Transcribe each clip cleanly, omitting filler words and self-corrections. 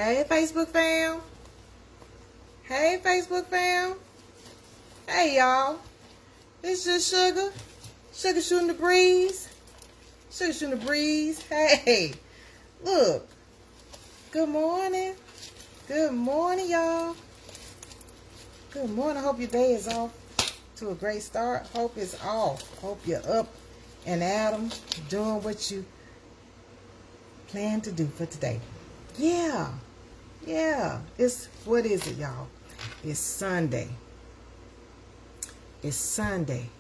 Hey, Facebook fam. Hey, Facebook fam. Hey, y'all. This is Sugar. Sugar shooting the breeze. Sugar shooting the breeze. Hey, look. Good morning. Good morning, y'all. Good morning. I hope your day is off to a great start. Hope it's off. Hope you're up and at 'em, doing what you plan to do for today. Yeah. What is it, y'all? It's Sunday. It's Sunday,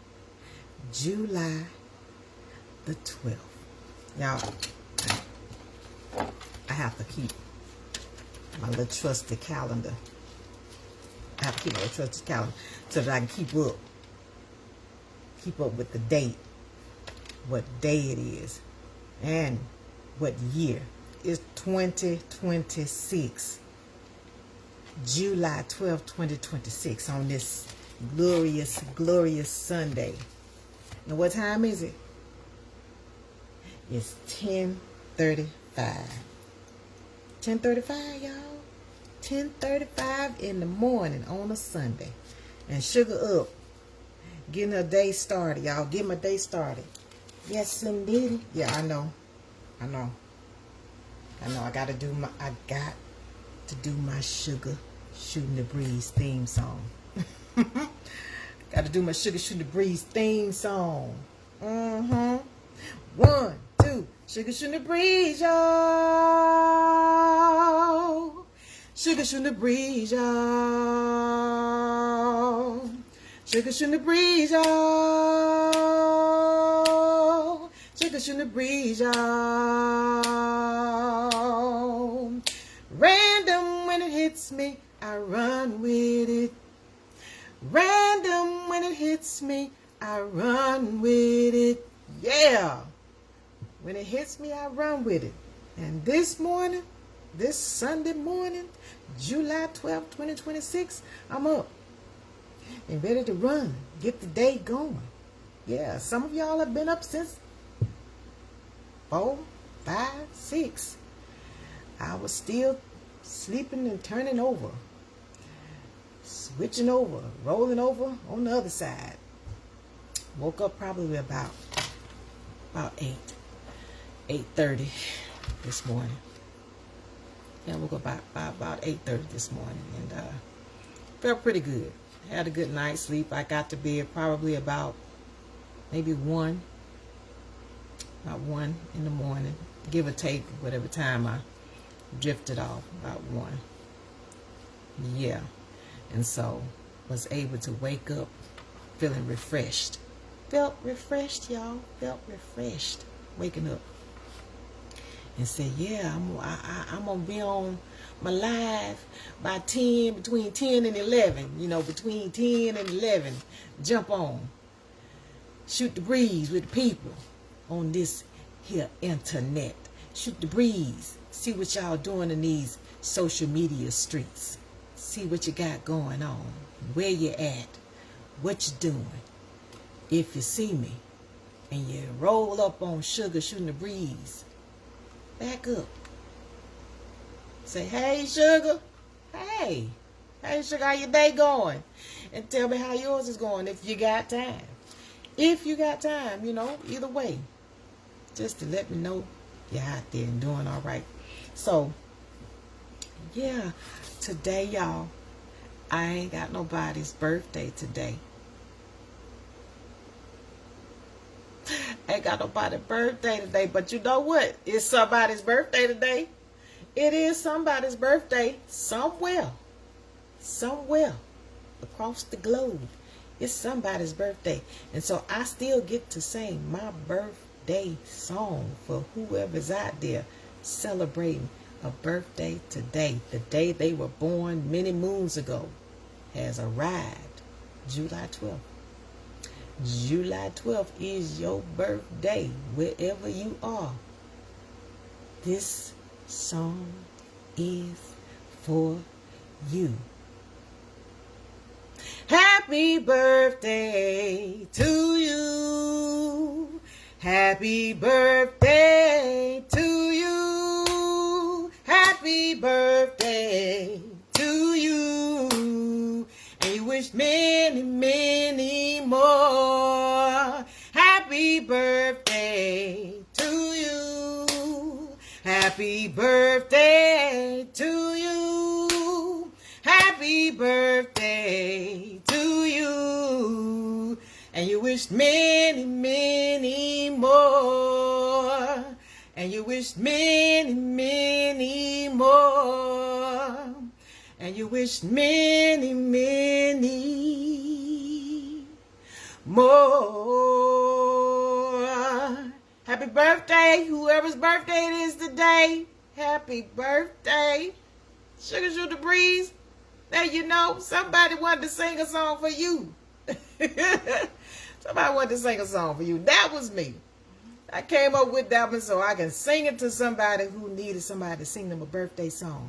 July the 12th. Y'all, I have to keep my little trusty calendar. I have to keep my little trusty calendar so that I can keep up with the date, what day it is, and what year. It's 2026, July 12th, 2026, on this glorious, glorious Sunday. And what time is it? It's 10:35. 10:35, y'all. 10:35 in the morning on a Sunday. And Sugar up, getting her day started, y'all. Getting my day started. Yes, indeed. Yeah, I know. I got to do my Sugar Shooting the Breeze theme song. Got to do my Sugar Shooting the Breeze theme song. 1, 2, Sugar Shooting the Breeze, y'all. Sugar Shooting the Breeze, y'all. Sugar Shooting the Breeze, y'all. Sugar Shooting the Breeze, y'all. Random when it hits me, I run with it. Random when it hits me, I run with it. Yeah. When it hits me, I run with it. And this morning, this Sunday morning, July 12th, 2026, I'm up and ready to run. Get the day going. Yeah, some of y'all have been up since 4, 5, 6. I was still sleeping and turning over, switching over, rolling over on the other side. Woke up probably about 8:30 this morning. Yeah, I woke up about 8:30 this morning, and felt pretty good. Had a good night's sleep. I got to bed probably about maybe 1 in the morning, give or take whatever time I drifted off, about 1. Yeah. And so was able to wake up feeling refreshed. Felt refreshed, y'all. Felt refreshed waking up. And said, yeah, I'm going to be on my live by 10, between 10 and 11. You know, between 10 and 11. Jump on. Shoot the breeze with the people on this here internet. Shoot the breeze. See what y'all doing in these social media streets. See what you got going on. Where you at. What you doing. If you see me and you roll up on Sugar Shooting the Breeze, back up. Say, hey, Sugar. Hey. Hey, Sugar, how your day going? And tell me how yours is going if you got time. If you got time, you know, either way. Just to let me know you're out there and doing all right. So, yeah, today, y'all, I ain't got nobody's birthday today. Ain't got nobody's birthday today, but you know what? It's somebody's birthday today. It is somebody's birthday somewhere across the globe. It's somebody's birthday. And so I still get to sing my birthday song for whoever's out there celebrating a birthday today. The day they were born many moons ago has arrived. July 12th. July 12th is your birthday, wherever you are. This song is for you. Happy birthday to you. Happy birthday to you. Happy birthday birthday to you. And you wish many, many more. Happy birthday to you. Happy birthday to you. Happy birthday to you. And you wish many, many more. And you wish many, many more. And you wish many, many more. Happy birthday, whoever's birthday it is today. Happy birthday. Sugar Shootin Breeze. Now you know, somebody wanted to sing a song for you. Somebody wanted to sing a song for you. That was me. I came up with that one so I can sing it to somebody who needed somebody to sing them a birthday song.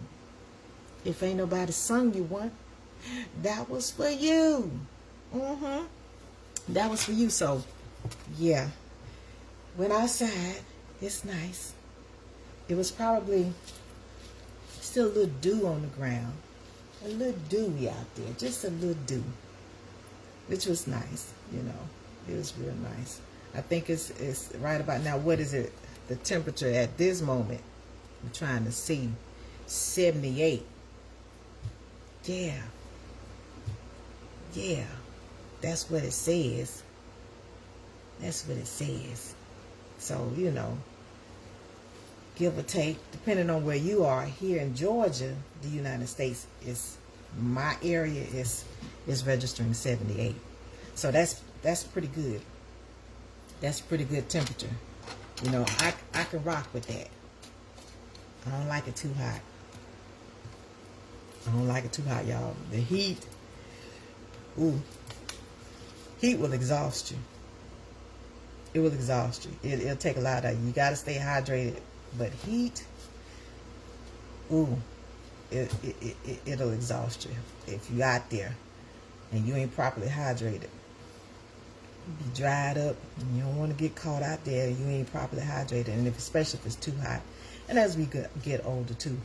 If ain't nobody sung you one, that was for you. That was for you. So, yeah. Went outside. It's nice. It was probably still a little dew on the ground. A little dewy out there. Just a little dew. Which was nice, you know. It was real nice. I think it's right about now. What is it? The temperature at this moment? I'm trying to see. 78. Yeah. Yeah. That's what it says. That's what it says. So, you know, give or take, depending on where you are. Here in Georgia, the United States, my area is registering 78. So that's pretty good. That's pretty good temperature. You know, I can rock with that. I don't like it too hot. I don't like it too hot, y'all. The heat, heat will exhaust you. It will exhaust you. It'll take a lot out of you. You got to stay hydrated. But heat, it'll exhaust you. If you're out there and you ain't properly hydrated, you be dried up, and you don't want to get caught out there. You ain't properly hydrated, and especially if it's too hot. And as we get older too,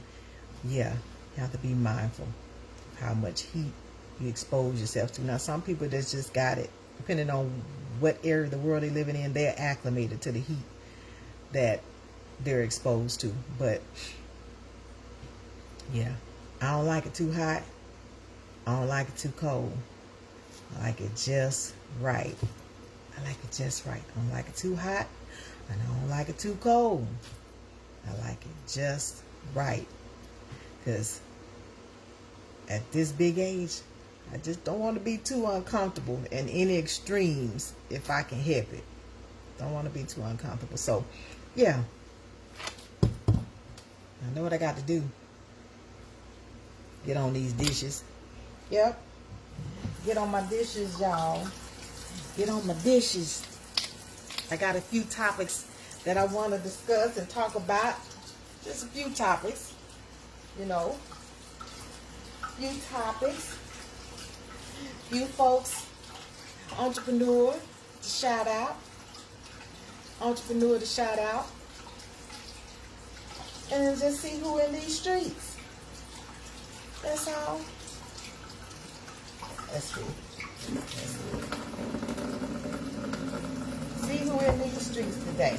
yeah, you have to be mindful of how much heat you expose yourself to. Now, some people that's just got it, depending on what area of the world they're living in, they're acclimated to the heat that they're exposed to. But yeah, I don't like it too hot. I don't like it too cold. I like it just right. I like it just right. I don't like it too hot, and I don't like it too cold. I like it just right. Because at this big age, I just don't want to be too uncomfortable in any extremes if I can help it. Don't want to be too uncomfortable. So, yeah. I know what I got to do. Get on these dishes. Yep. Get on my dishes, y'all. Get on my dishes. I got a few topics that I want to discuss and talk about. Just a few topics. You know. Few topics. Few folks. Entrepreneur to shout out. Entrepreneur to shout out. And just see who in these streets. That's all. Let's see. See who in these streets today.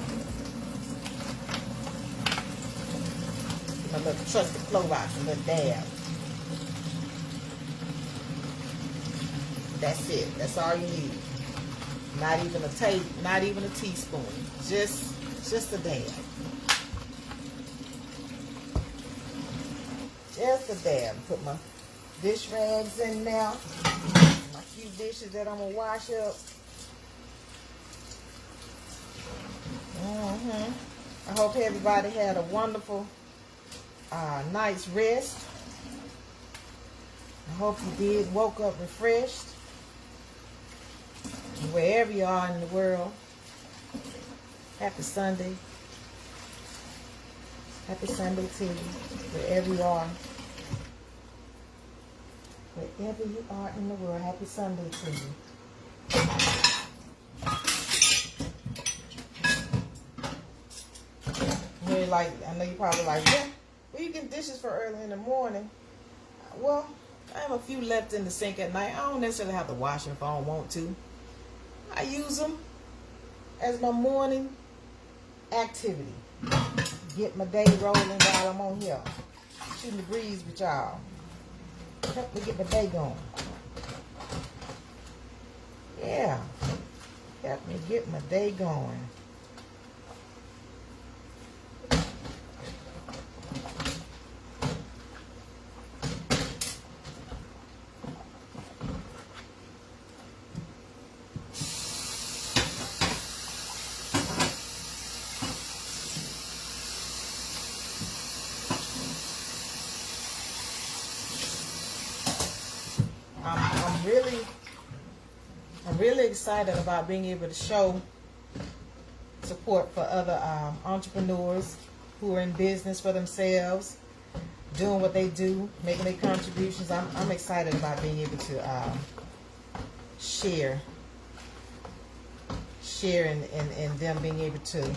My little trusted Clorox, a little dab. That's it. That's all you need. Not even a teaspoon. Just a dab. Just a dab. Put my dish rags in there. My few dishes that I'm gonna wash up. I hope everybody had a wonderful night's rest. I hope you did. Woke up refreshed. Wherever you are in the world. Happy Sunday. Happy Sunday to you. Wherever you are. Wherever you are in the world. Happy Sunday to you. You're like, I know you're probably like, yeah, well, you get dishes for early in the morning. well, I have a few left in the sink at night. I don't necessarily have to wash them if I don't want to. I use them as my morning activity. Get my day rolling while I'm on here. Shooting the breeze with y'all. Help me get my day going. Yeah. Help me get my day going. I'm really excited about being able to show support for other entrepreneurs who are in business for themselves, doing what they do, making their contributions. I'm excited about being able to share and them being able to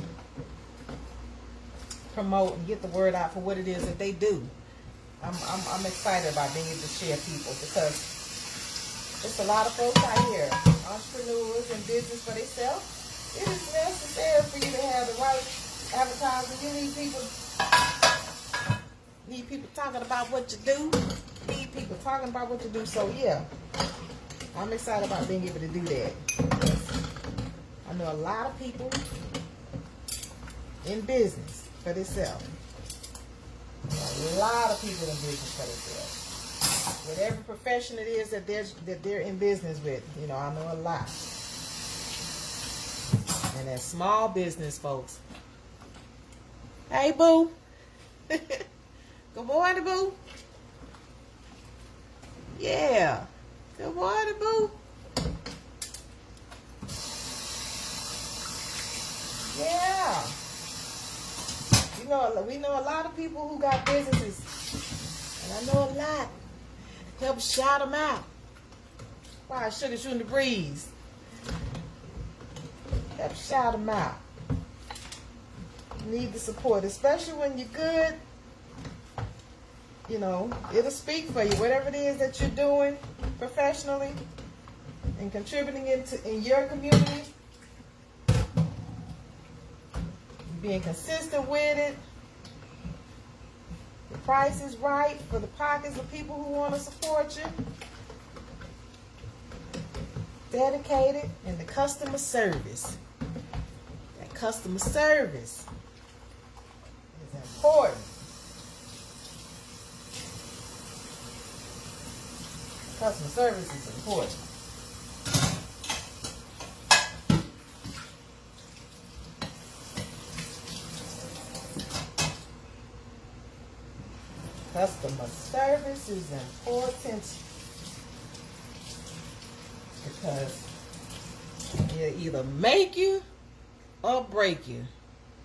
promote and get the word out for what it is that they do. I'm excited about being able to share people, because there's a lot of folks out here, entrepreneurs in business for themselves. It is necessary for you to have the right advertising. You need people talking about what you do. You need people talking about what you do. So yeah, I'm excited about being able to do that. I know a lot of people in business for themselves. A lot of people in business for themselves. Whatever profession it is that they're in business with, you know, I know a lot. And that's small business, folks. Hey, boo. Good morning, boo. Yeah. Good morning, boo. Yeah. You know, we know a lot of people who got businesses, and I know a lot. Help shout them out. Why, Shuga Shootin the breeze. Help shout them out. Need the support, especially when you're good. You know, it'll speak for you. Whatever it is that you're doing professionally and contributing in your community, being consistent with it. The price is right for the pockets of people who want to support you. Dedicated, and the customer service. That customer service is important. Customer service is important. Customer service is important because it'll either make you or break you.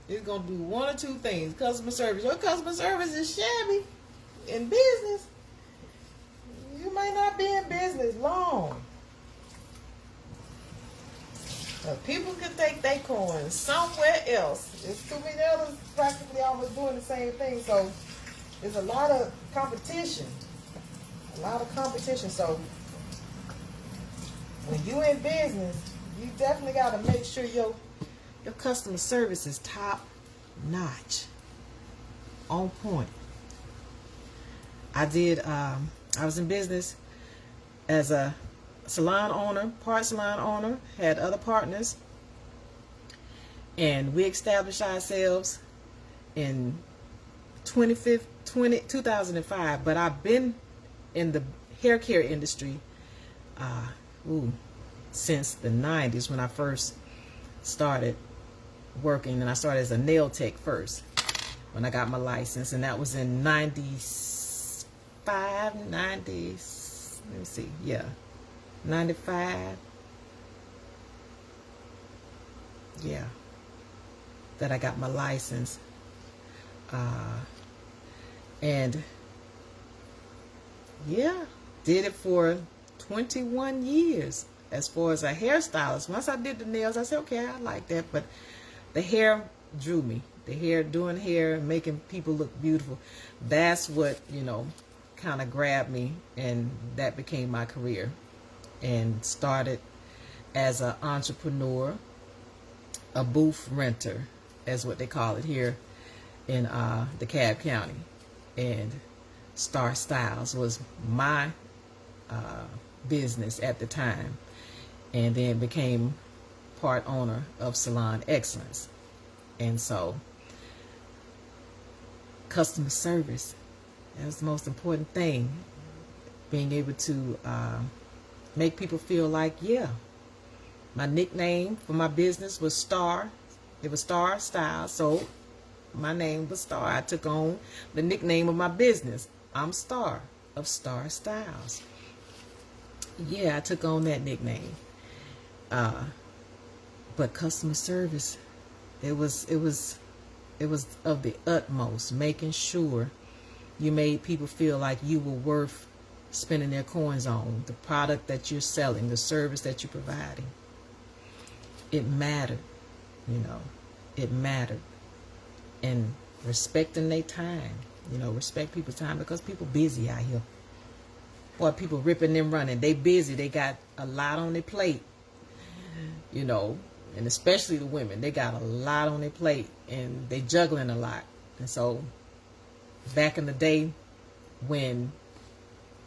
It's going to do one or two things. Customer service. Your customer service is shabby in business. You might not be in business long. But people can take their coins somewhere else. There's too many others practically almost doing the same thing. So there's a lot of competition. A lot of competition. So when you're in business, you definitely got to make sure your customer service is top notch, on point. I was in business as a salon owner, part salon owner, had other partners, and we established ourselves in 2005, but I've been in the hair care industry since the 90s when I first started working, and I started as a nail tech first when I got my license, and that was in 95, 90s, let me see, yeah, 95, yeah, that I got my license. And yeah, did it for 21 years as far as a hairstylist. Once I did the nails, I said, okay, I like that, but the hair drew me. The hair, doing hair, making people look beautiful. That's what, you know, kind of grabbed me, and that became my career. And started as an entrepreneur, a booth renter, as what they call it here in DeKalb County. And Star Styles was my business at the time, and then became part owner of Salon Excellence. And so customer service, that was the most important thing. Being able to make people feel like, yeah, my nickname for my business was Star. It was Star Styles, so my name was Star. I took on the nickname of my business. I'm Star of Star Styles. Yeah, I took on that nickname. But customer service, it was of the utmost, making sure you made people feel like you were worth spending their coins on. The product that you're selling, the service that you're providing. It mattered, it mattered. And respecting their time, respect people's time, because people busy out here. Boy, people ripping and running. They busy. They got a lot on their plate, and especially the women. They got a lot on their plate, and they juggling a lot. And so back in the day when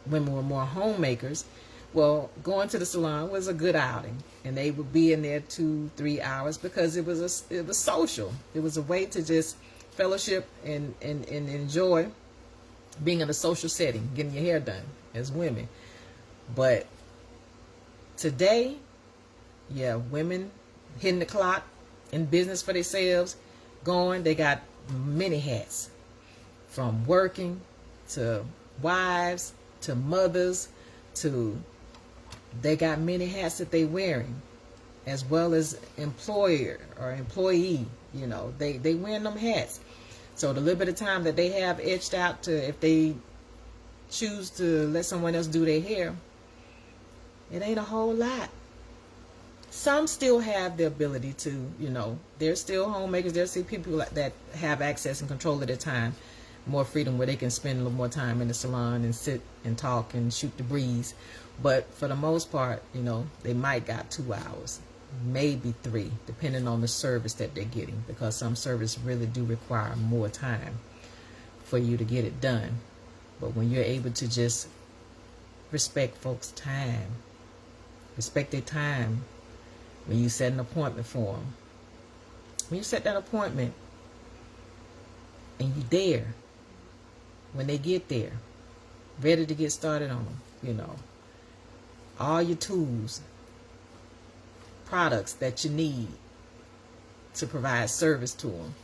women were more homemakers, well, going to the salon was a good outing, and they would be in there 2-3 hours because it was social. It was a way to just fellowship and enjoy being in a social setting, getting your hair done as women. But today, yeah, women hitting the clock in business for themselves, they got many hats, from working to wives to mothers to, they got many hats that they wearing, as well as employer or employee. They wearing them hats. So the little bit of time that they have etched out to, if they choose to let someone else do their hair, it ain't a whole lot. Some still have the ability to, they're still homemakers. There's still people that have access and control of their time, more freedom, where they can spend a little more time in the salon and sit and talk and shoot the breeze. But for the most part, they might got 2 hours, maybe 3, depending on the service that they're getting, because some service really do require more time for you to get it done. But when you're able to just respect folks' time, respect their time, when you set an appointment for them, when you set that appointment and you're there, when they get there, ready to get started on them, all your tools, products that you need to provide service to them,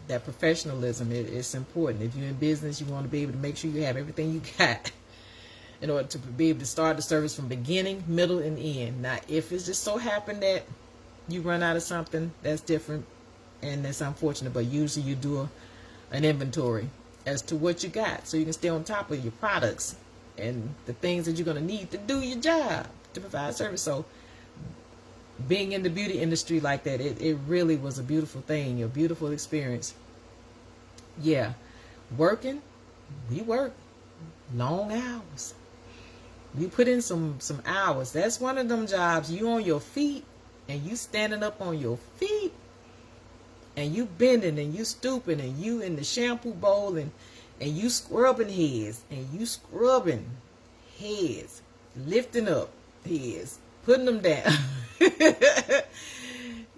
that professionalism is important. If you're in business, you want to be able to make sure you have everything you got in order to be able to start the service from beginning, middle, and end. Now, if it's just so happened that you run out of something, that's different, and that's unfortunate, but usually you do an inventory as to what you got, so you can stay on top of your products and the things that you're going to need to do your job, to provide service. So being in the beauty industry like that, it really was a beautiful thing, a beautiful experience. Yeah, working, we work long hours. We put in some hours. That's one of them jobs, you on your feet, and you standing up on your feet, and you bending, and you stooping, and you in the shampoo bowl, and you scrubbing heads, and you scrubbing heads, lifting up heads, putting them down.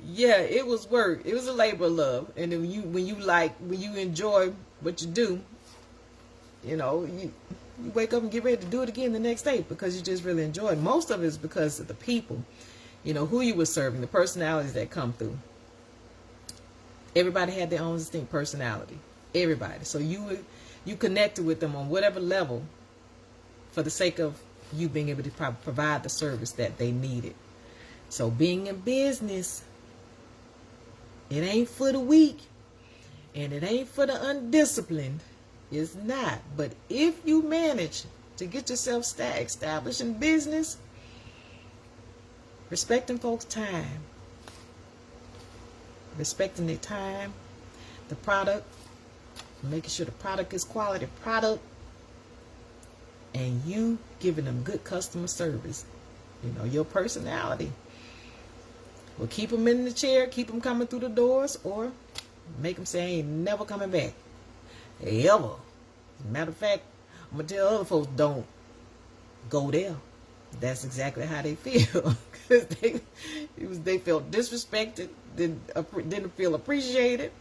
Yeah, it was work. It was a labor of love. And when you enjoy what you do, you wake up and get ready to do it again the next day, because you just really enjoy it. Most of it is because of the people, who you were serving, the personalities that come through. Everybody had their own distinct personality. Everybody. So you connected with them on whatever level, for the sake of you being able to provide the service that they needed. So being in business, it ain't for the weak, and it ain't for the undisciplined. It's not. But if you manage to get yourself established in business, respecting folks' time, respecting their time, the product, making sure the product is quality product, and you giving them good customer service, your personality will keep them in the chair, keep them coming through the doors, or make them say, I ain't never coming back. Ever. As a matter of fact, I'm going to tell other folks, don't go there. That's exactly how they feel. Because they felt disrespected, didn't feel appreciated.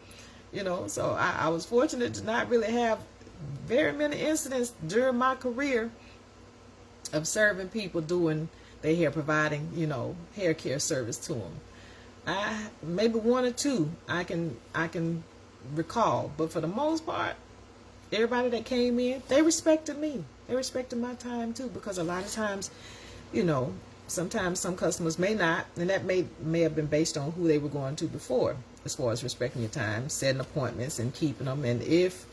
So I was fortunate to not really have very many incidents during my career of serving people, doing their hair, providing, hair care service to them. Maybe one or two I can recall, but for the most part, everybody that came in, they respected me. They respected my time too, because a lot of times, sometimes some customers may not, and that may have been based on who they were going to before, as far as respecting your time, setting appointments and keeping them. And if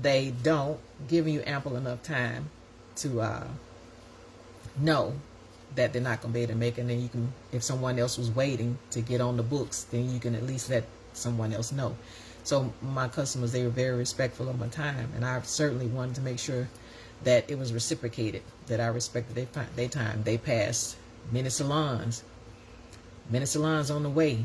they don't, giving you ample enough time to know that they're not going to be able to make it. And then you can, if someone else was waiting to get on the books, then you can at least let someone else know. So my customers, they were very respectful of my time, and I certainly wanted to make sure that it was reciprocated, that I respected their time. They passed many salons on the way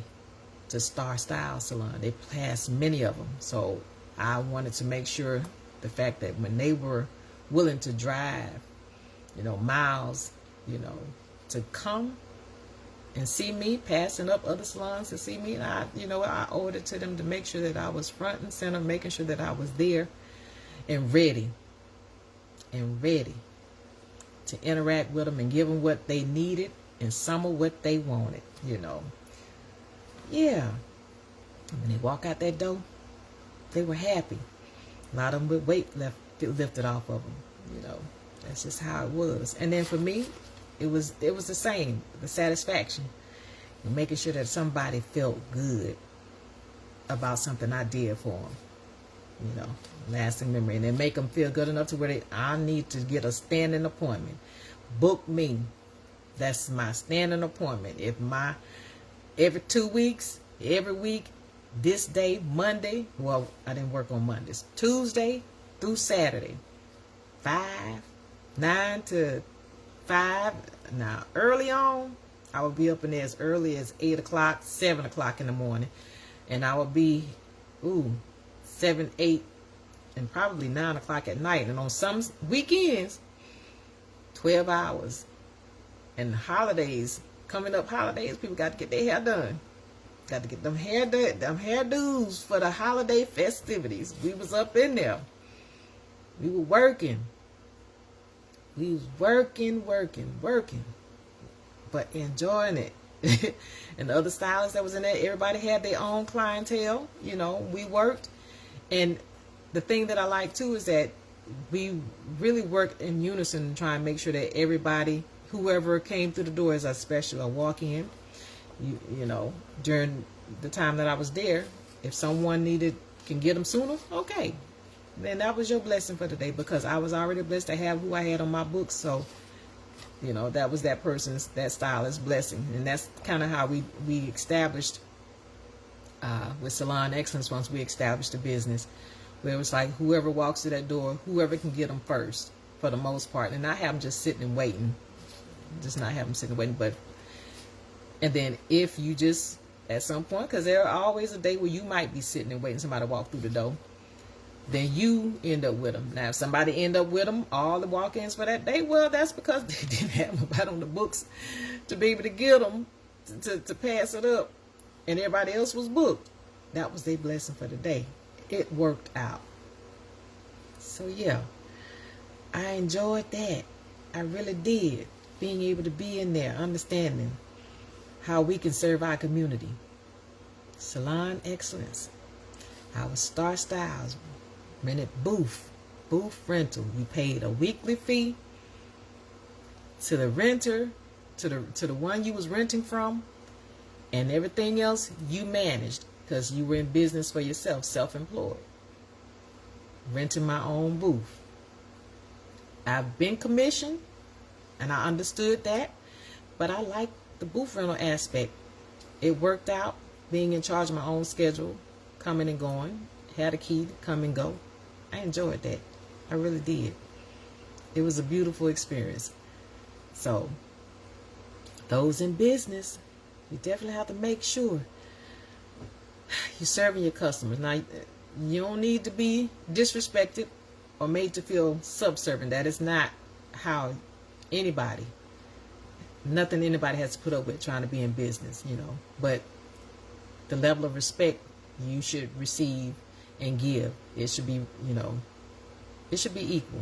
to Star Style Salon. They passed many of them. So I wanted to make sure the fact that when they were willing to drive, miles, to come and see me, passing up other salons to see me, and I owed it to them to make sure that I was front and center, making sure that I was there and ready to interact with them and give them what they needed and some of what they wanted, Yeah. When they walk out that door, they were happy. A lot of them with weight lifted off of them, That's just how it was. And then for me, it was the same, the satisfaction, and making sure that somebody felt good about something I did for them, lasting memory, and then make them feel good enough to where I need to get a standing appointment. Book me. That's my standing appointment. Every 2 weeks, every week, this day, Monday, well, I didn't work on Mondays, Tuesday through Saturday, 9 to 5. Now, early on, I would be up in there as early as 8 o'clock, 7 o'clock in the morning. And I would be, 7, 8, and probably 9 o'clock at night. And on some weekends, 12 hours. And holidays, coming up holidays, people got to get their hair done. Got to get them hairdos for the holiday festivities. We was up in there. We were working. We was working, but enjoying it. And the other stylists that was in there, everybody had their own clientele. We worked. And the thing that I like too is that we really worked in unison to try and make sure that everybody, whoever came through the door as a special or walk in, during the time that I was there, if someone can get them sooner, okay. Then that was your blessing for the day, because I was already blessed to have who I had on my books. So, that was that stylist's blessing. And that's kind of how we established, with Salon Excellence, once we established the business, where it was like whoever walks through that door, whoever can get them first, for the most part. And not have them just sitting and waiting. Just not have them sitting and waiting. And then if you just, at some point, because there are always a day where you might be sitting and waiting somebody to walk through the door, then you end up with them. Now, if somebody end up with them, all the walk-ins for that day, well, that's because they didn't have nobody on the books to be able to get them to pass it up, and everybody else was booked. That was their blessing for the day. It worked out. So, yeah, I enjoyed that. I really did. Being able to be in there, understanding how we can serve our community. Salon Excellence. Our Star Styles rented booth rental. You paid a weekly fee to the renter, to the one you was renting from, and everything else you managed, because you were in business for yourself, self-employed. Renting my own booth. I've been commissioned, and I understood that, but I like the booth rental aspect. It worked out, being in charge of my own schedule, coming and going, had a key to come and go. I enjoyed that. I really did. It was a beautiful experience. So, those in business, you definitely have to make sure you're serving your customers. Now, you don't need to be disrespected or made to feel subservient. That is not how anybody, nothing anybody has to put up with trying to be in business, you know. But the level of respect you should receive and give, it should be, you know, it should be equal.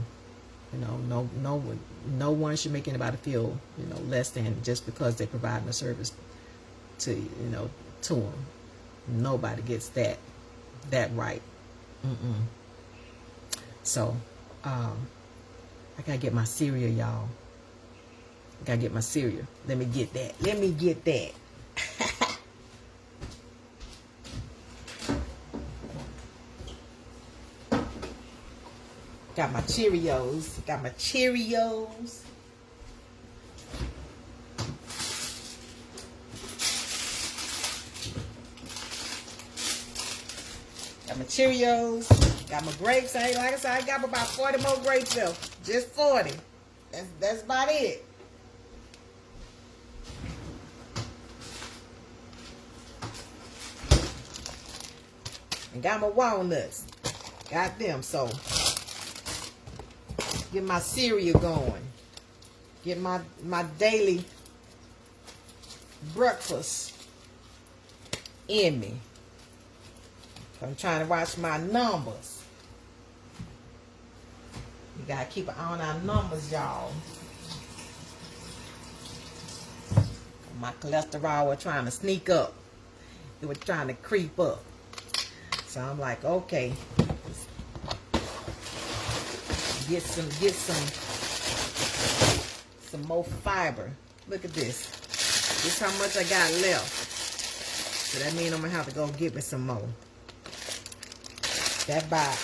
You know, no one should make anybody feel, you know, less than just because they're providing a service to, you know, to them. Nobody gets that right. So, I gotta get my cereal, y'all. I gotta get my cereal. Let me get that. Got my Cheerios. Got my Cheerios. Got my grapes. Like I said, I got about 40 more grapes left. Just 40. That's about it. And got my walnuts. Got them. So, get my cereal going. Get my daily breakfast in me. I'm trying to watch my numbers. You gotta keep an eye on our numbers, y'all. My cholesterol was trying to sneak up. It was trying to creep up. So I'm like, okay. Get some more fiber. Look at this. This is how much I got left. So that means I'm gonna have to go get me some more. That about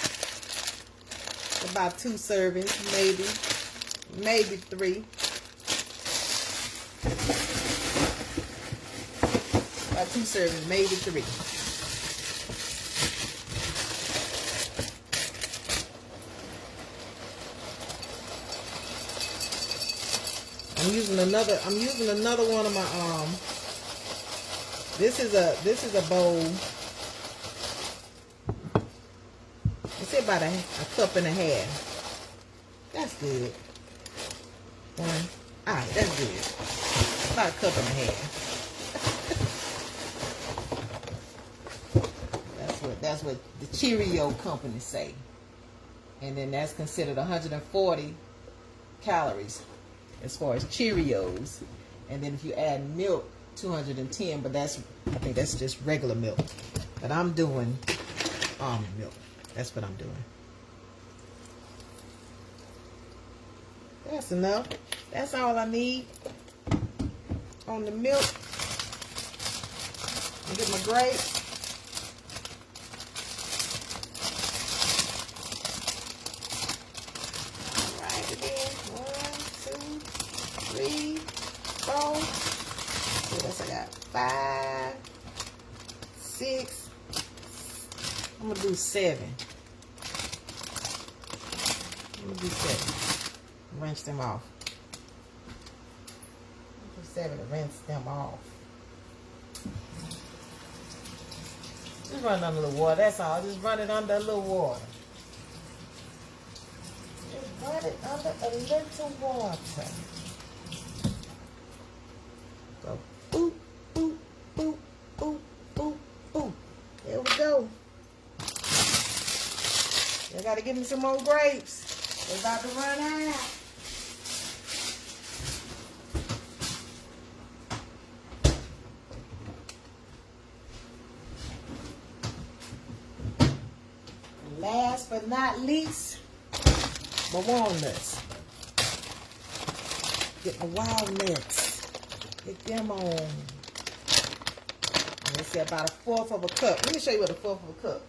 2 servings, maybe 3. About 2 servings, maybe 3. I'm using another one of my this is a bowl. It's about a cup and a half. That's good. Alright, that's good. About a cup and a half. That's what the Cheerio company say. And then that's considered 140 calories as far as Cheerios. And then if you add milk, 210, but I think that's just regular milk. But I'm doing almond milk. That's what I'm doing. That's enough. That's all I need on the milk. And get my grapes. All right, again. 1, 2, 3, 4. What else I got? 5, 6. I'm gonna do 7. I'm gonna do 7. Rinse them off. I'm gonna do 7 to rinse them off. Just run it under the water. That's all. Just run it under a little water. Just run it under a little water. Go boop, boop, boop, boop, boop, boop. There we go. I gotta give me some more grapes. They're about to run out. Last but not least, my walnuts. Get my walnuts. Get them on. Let's say about 1/4 of a cup. Let me show you what 1/4 of a cup.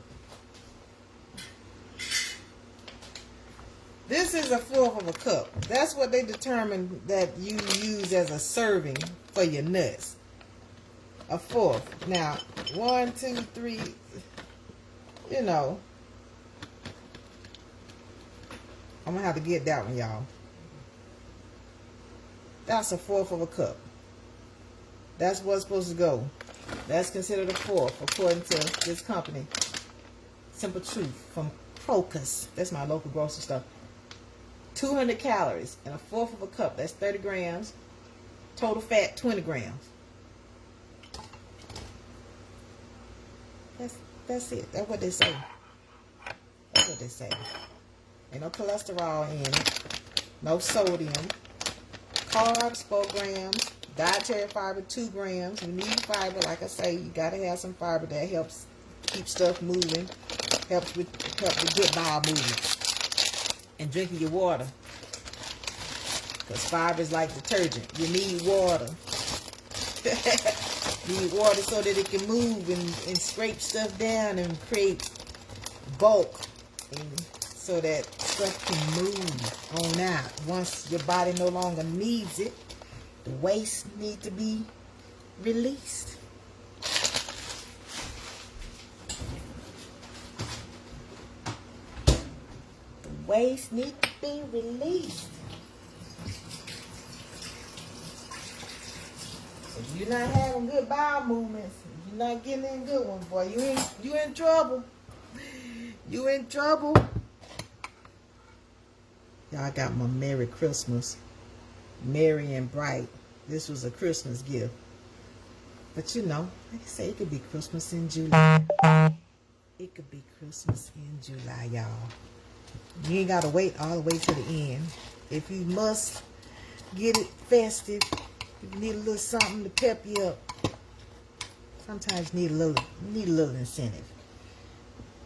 This is 1/4 of a cup. That's what they determined that you use as a serving for your nuts. 1/4. Now, 1, 2, 3, you know. I'm going to have to get that one, y'all. That's a fourth of a cup. That's what's supposed to go. That's considered a fourth, according to this company. Simple Truth from Crocus. That's my local grocery store. 200 calories and a fourth of a cup. That's 30 grams. Total fat, 20 grams. That's it. That's what they say. That's what they say. Ain't no cholesterol in it. No sodium. Carbs, 4 grams. Dietary fiber, 2 grams. You need fiber. Like I say, you got to have some fiber. That helps keep stuff moving. Helps with good bowel movement. And drinking your water. Because fiber is like detergent. You need water. You need water so that it can move and scrape stuff down and create bulk. And so that stuff can move on out. Once your body no longer needs it, the waste needs to be released. The waste needs to be released. If you're not having good bowel movements, if you're not getting in good ones, boy, you in trouble. You in trouble. Y'all got my Merry Christmas. Merry and bright. This was a Christmas gift. But you know, like I say, it could be Christmas in July. It could be Christmas in July, y'all. You ain't got to wait all the way to the end. If you must get it festive, if you need a little something to pep you up, sometimes you need a little incentive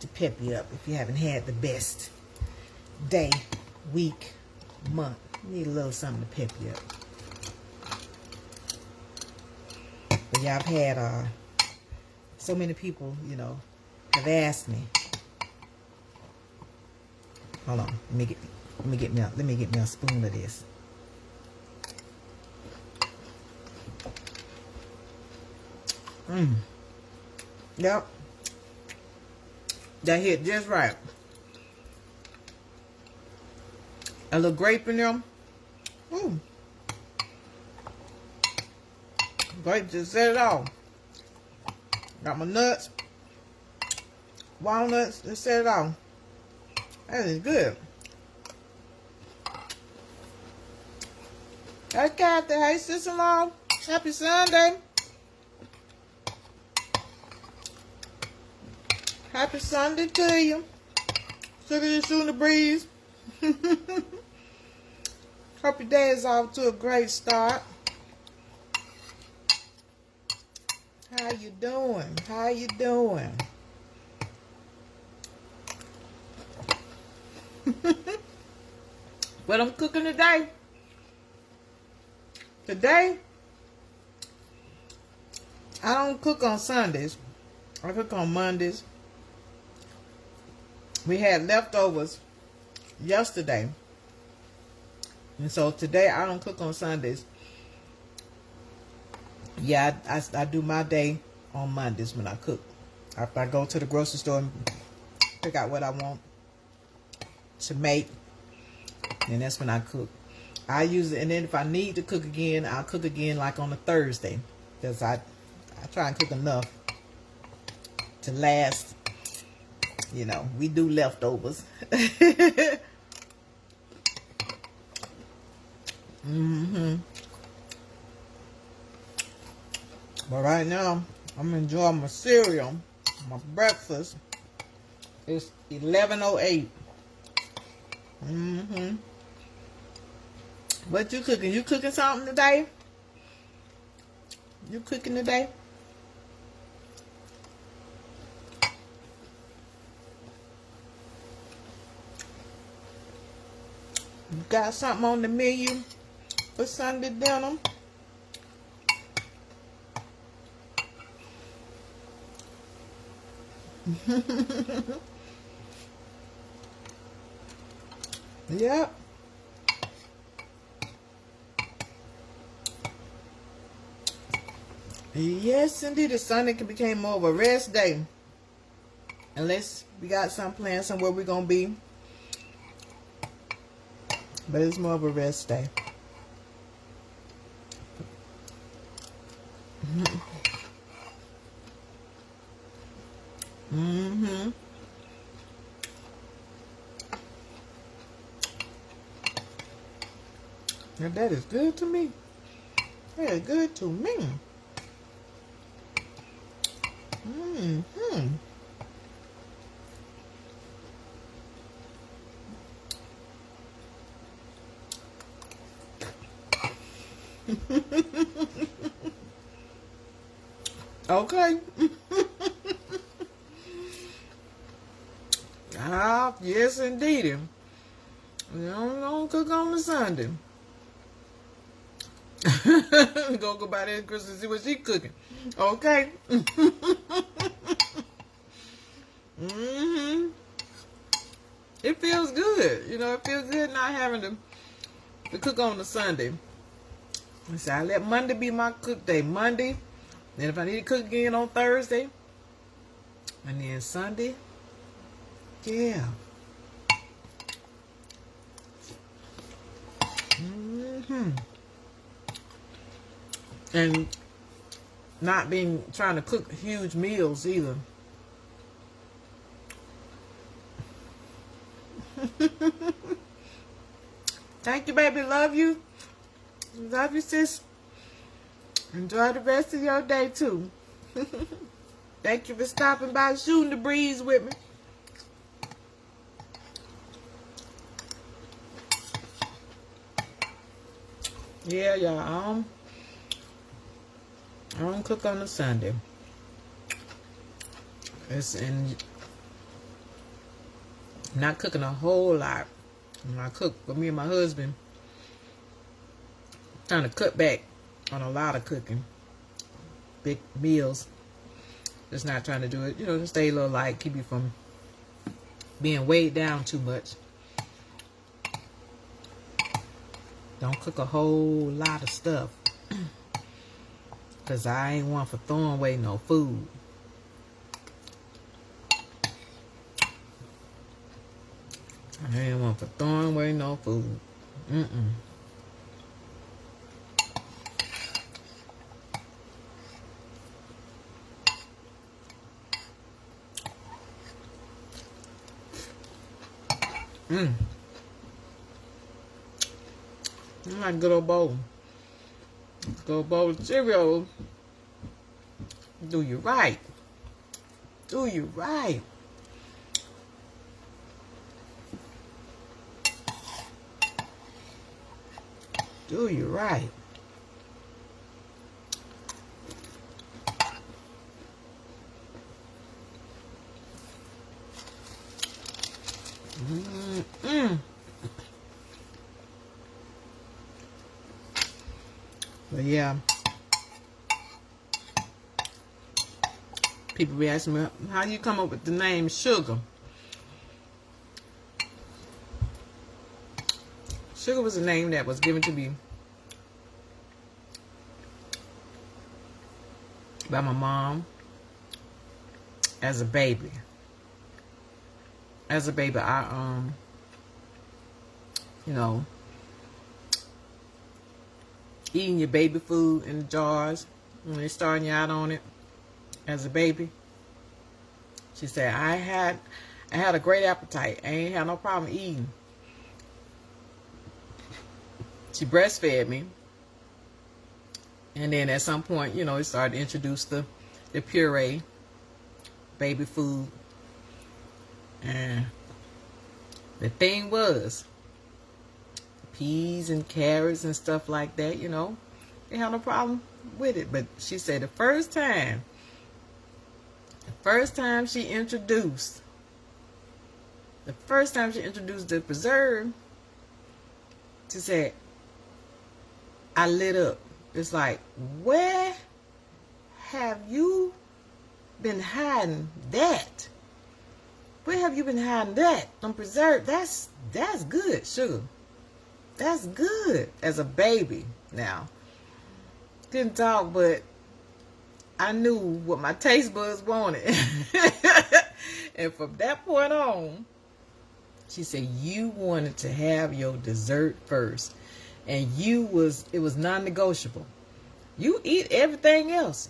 to pep you up if you haven't had the best day, week, month. You need a little something to pep you up. But yeah, I've had so many people, you know, have asked me. Hold on, let me get me a spoon of this. Yep. That hit just right. A little grape in there. Grape just set it off. Got my nuts. Walnuts, just set it off. That is good. Hey, Kathy. Hey, sister-in-law. Happy Sunday. Happy Sunday to you. Sugar Shootin the breeze. Hope your day is off to a great start. How you doing? How you doing? What I'm cooking today? Today, I don't cook on Sundays. I cook on Mondays. We had leftovers yesterday. And so today I don't cook on Sundays. Yeah, I do my day on Mondays when I cook. After I go to the grocery store and pick out what I want to make, and that's when I cook. I use it, and then if I need to cook again, I'll cook again like on a Thursday. Because I try and cook enough to last. You know, we do leftovers. But right now, I'm enjoying my cereal, my breakfast. It's 11:08. What you cooking? You cooking something today? You cooking today? You got something on the menu for Sunday dinner? Yep. Yes, indeed. The Sunday can become more of a rest day. Unless we got some plans somewhere we're going to be. But it's more of a rest day. Mm-hmm. Now that is good to me. That is good to me. Mm-hmm. Okay. Ah, yes indeed. We don't cook on the Sunday. Go by there Chris and see what she cooking. Okay. Mm-hmm. It feels good. You know, it feels good not having to cook on the Sunday. So I let Monday be my cook day. Monday. Then if I need to cook again on Thursday. And then Sunday. Yeah. Mm-hmm. And not trying to cook huge meals either. Thank you, baby. Love you. Love you, sis. Enjoy the rest of your day, too. Thank you for stopping by, shooting the breeze with me. Yeah, y'all. I don't cook on a Sunday. I'm not cooking a whole lot. When I cook for me and my husband, trying to cut back on a lot of cooking. Big meals. Just not trying to do it, to stay a little light, keep you from being weighed down too much. Don't cook a whole lot of stuff. Because I ain't one for throwing away no food. I ain't one for throwing away no food. Like good old bowl. Good old bowl of Cheerios. Do you right. Do you right. Do you right. But yeah, people be asking me, how do you come up with the name Shuga? Shuga was a name that was given to me by my mom as a baby. As a baby, I eating your baby food in the jars when they're starting you out on it as a baby. She said, I had a great appetite. I ain't had no problem eating. She breastfed me. And then at some point, it started to introduce the puree, baby food. And the thing was, peas and carrots and stuff like that, they had no problem with it. But she said the first time she introduced the preserve, she said, I lit up. It's like, where have you been hiding that? Where have you been hiding that? Them preserve, that's good, sugar. That's good as a baby. Now, didn't talk, but I knew what my taste buds wanted. And from that point on, she said, you wanted to have your dessert first. And it was non-negotiable. You eat everything else.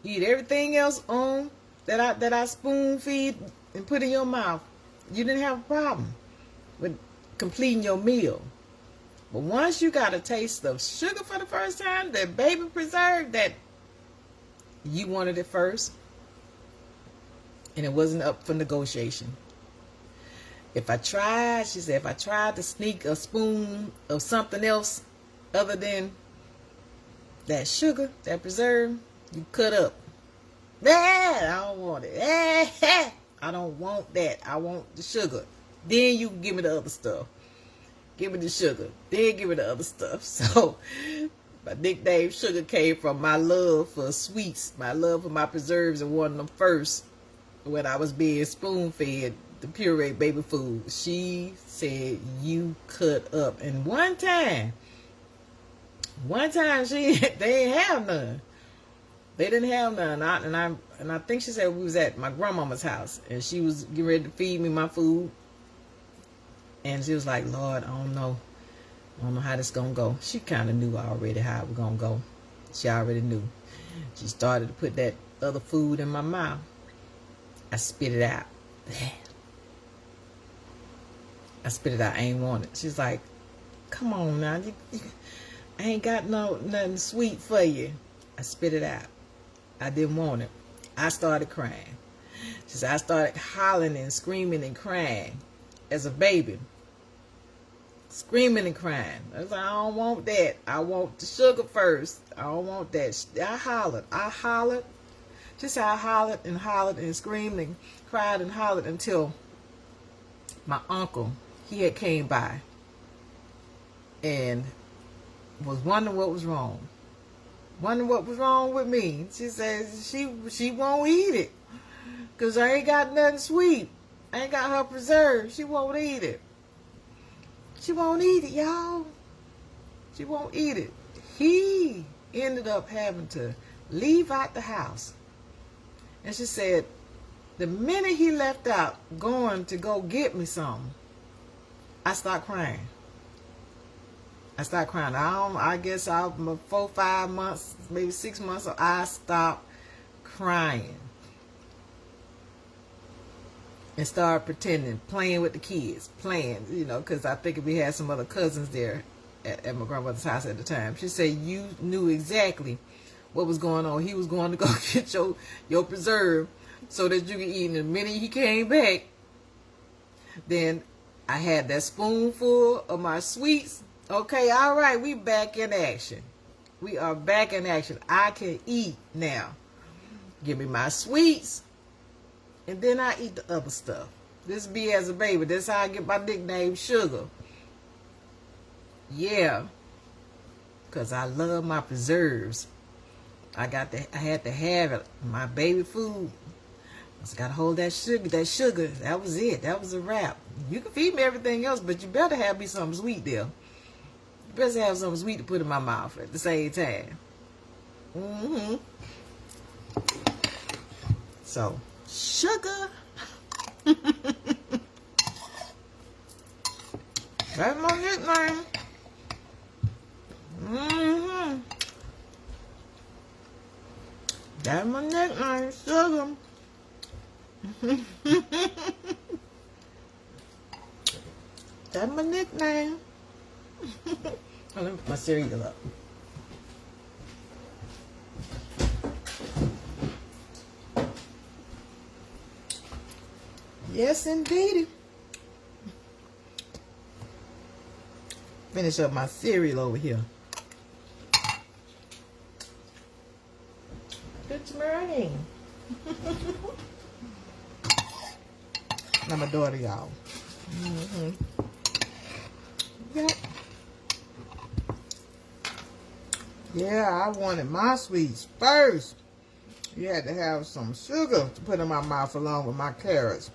Eat everything else on that I spoon feed and put in your mouth. You didn't have a problem with completing your meal. But once you got a taste of sugar for the first time, that baby preserve, that you wanted it first, and it wasn't up for negotiation. If I tried, she said, if I tried to sneak a spoon of something else other than that sugar, that preserve, you cut up. I don't want it. I don't want that. I want the sugar. Then you can give me the other stuff. Give me the sugar. Then give me the other stuff. So my nickname Sugar came from my love for sweets, my love for my preserves, and one of them first when I was being spoon-fed the pureed baby food. She said, you cut up. And one time they didn't have none. They didn't have none. And I think she said we was at my grandmama's house, and she was getting ready to feed me my food. And she was like, Lord, I don't know how this gonna go. She kind of knew already how it was gonna go. She already knew. She started to put that other food in my mouth. I spit it out. I spit it out. I ain't want it. She's like, come on now. I ain't got nothing sweet for you. I spit it out. I didn't want it. I started crying. She said, I started hollering and screaming and crying as a baby. Screaming and crying. I was like, I don't want that. I want the sugar first. I don't want that. I hollered. She said I hollered and screamed and cried and hollered until my uncle, he had came by and was wondering what was wrong. Wondering what was wrong with me. She says she won't eat it because I ain't got nothing sweet. I ain't got her preserve. She won't eat it. She won't eat it, y'all. She won't eat it. He ended up having to leave out the house. And she said, the minute he left out going to go get me something, I start crying. I guess 4, 5 months, maybe 6 months, I stopped crying. And started pretending, playing with the kids, because I think we had some other cousins there at my grandmother's house at the time. She said, you knew exactly what was going on. He was going to go get your preserve so that you could eat. And the minute he came back, then I had that spoonful of my sweets. Okay, all right, we back in action. We are back in action. I can eat now. Give me my sweets. And then I eat the other stuff. This be as a baby. That's how I get my nickname Sugar. Yeah. Because I love my preserves. I had to have it. My baby food. I just got to hold that sugar. That was it. That was a wrap. You can feed me everything else, but you better have me something sweet there. You better have something sweet to put in my mouth at the same time. So, sugar. That's my nickname. That's my nickname, Sugar. That's my nickname. Oh, let me put my cereal up. Yes, indeed. Finish up my cereal over here. Good morning. Now my daughter, y'all. Yep. Yeah, I wanted my sweets first. You had to have some sugar to put in my mouth along with my carrots.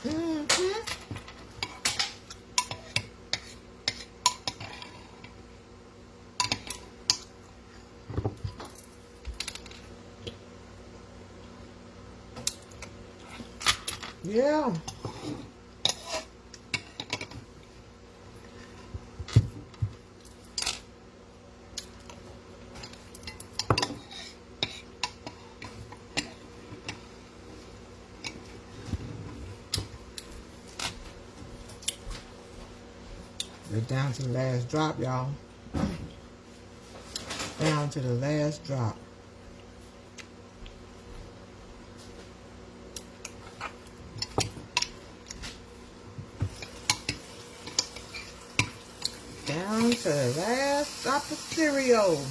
Mm-hmm. Yeah. We're down to the last drop, y'all. Down to the last drop. Down to the last drop of cereal.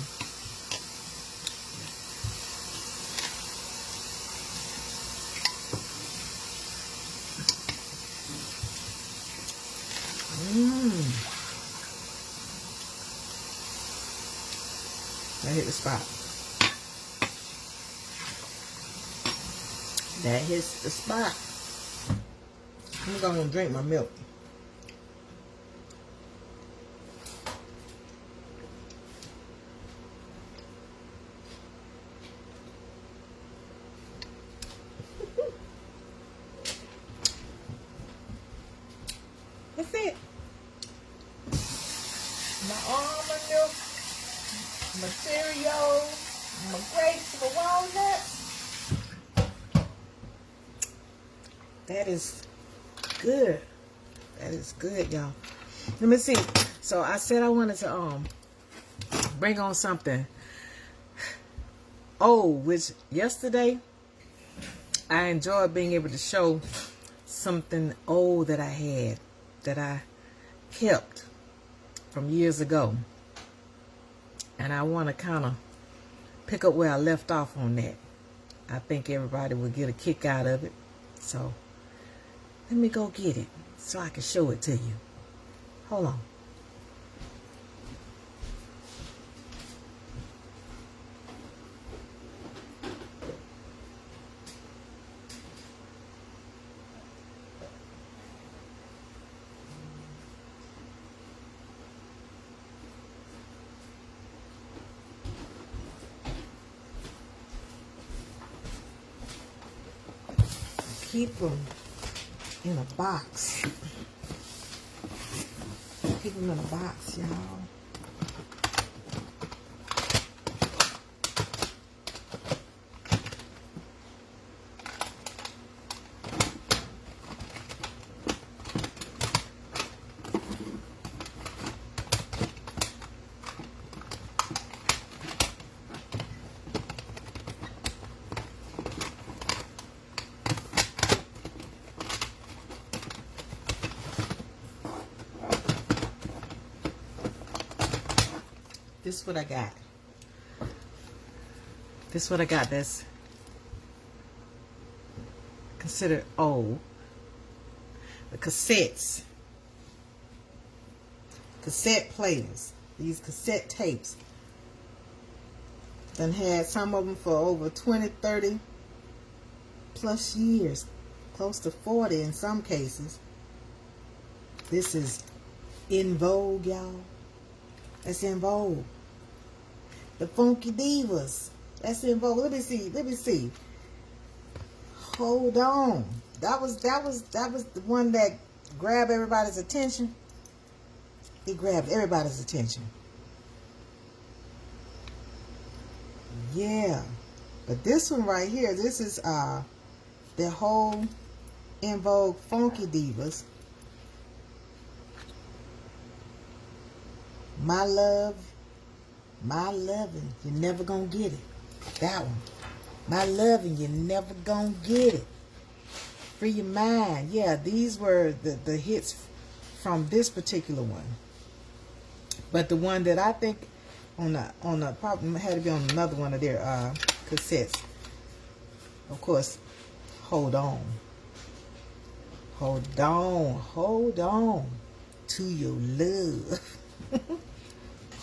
That hit the spot. That hits the spot. I'm gonna drink my milk. That's it. My almond milk, my cereal, my grapes, my walnuts. That is good. That is good, y'all. Let me see. So I said I wanted to bring on something old, which yesterday I enjoyed being able to show something old that I had, that I kept from years ago. And I want to kind of pick up where I left off on that. I think everybody will get a kick out of it. So let me go get it so I can show it to you. Hold on. Keep them in a box. Keep them in a box, y'all. This is what I got. This is what I got that's considered old. The cassettes. Cassette players. These cassette tapes. Done had some of them for over 20, 30 plus years. Close to 40 in some cases. This is in vogue, y'all. That's in vogue. The Funky Divas. That's in vogue. Let me see. Let me see. Hold on. That was the one that grabbed everybody's attention. It grabbed everybody's attention. Yeah. But this one right here, this is the whole in vogue Funky Divas. My love, my loving, you're never gonna get it. That one. My loving, you're never gonna get it. Free your mind. Yeah, these were the hits from this particular one. But the one that I think on the probably had to be on another one of their cassettes. Of course, hold on. Hold on. Hold on to your love.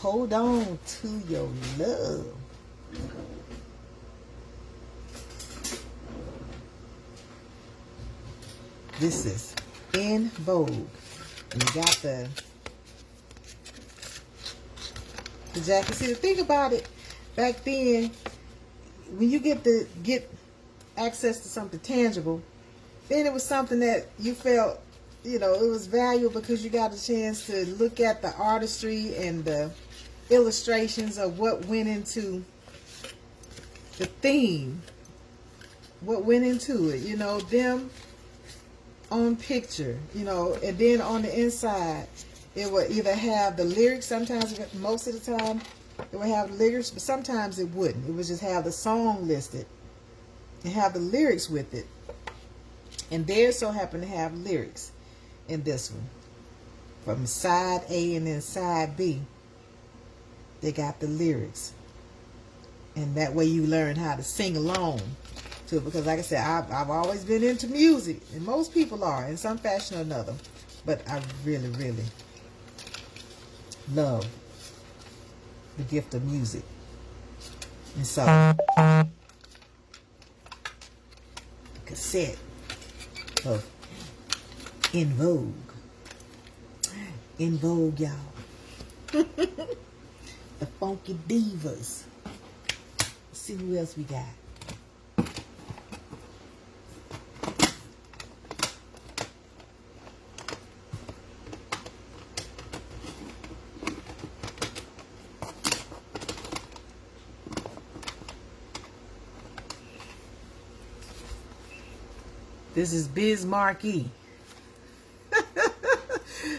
Hold on to your love. This is In Vogue. And you got the jacket. See, the thing about it, back then, when you get access to something tangible, then it was something that you felt, you know, it was valuable because you got a chance to look at the artistry and the illustrations of what went into the theme, what went into it, you know, them on picture, you know, and then on the inside, it would either have the lyrics, sometimes, most of the time, it would have the lyrics, but sometimes it wouldn't. It would just have the song listed and have the lyrics with it. And there so happened to have lyrics in this one. From side A and then side B, they got the lyrics. And that way you learn how to sing along to it. Because like I said, I've always been into music. And most people are in some fashion or another. But I really, really love the gift of music. And so, the cassette of In Vogue. In Vogue, y'all. The Funky Divas. Let's see who else we got. This is Biz Markie.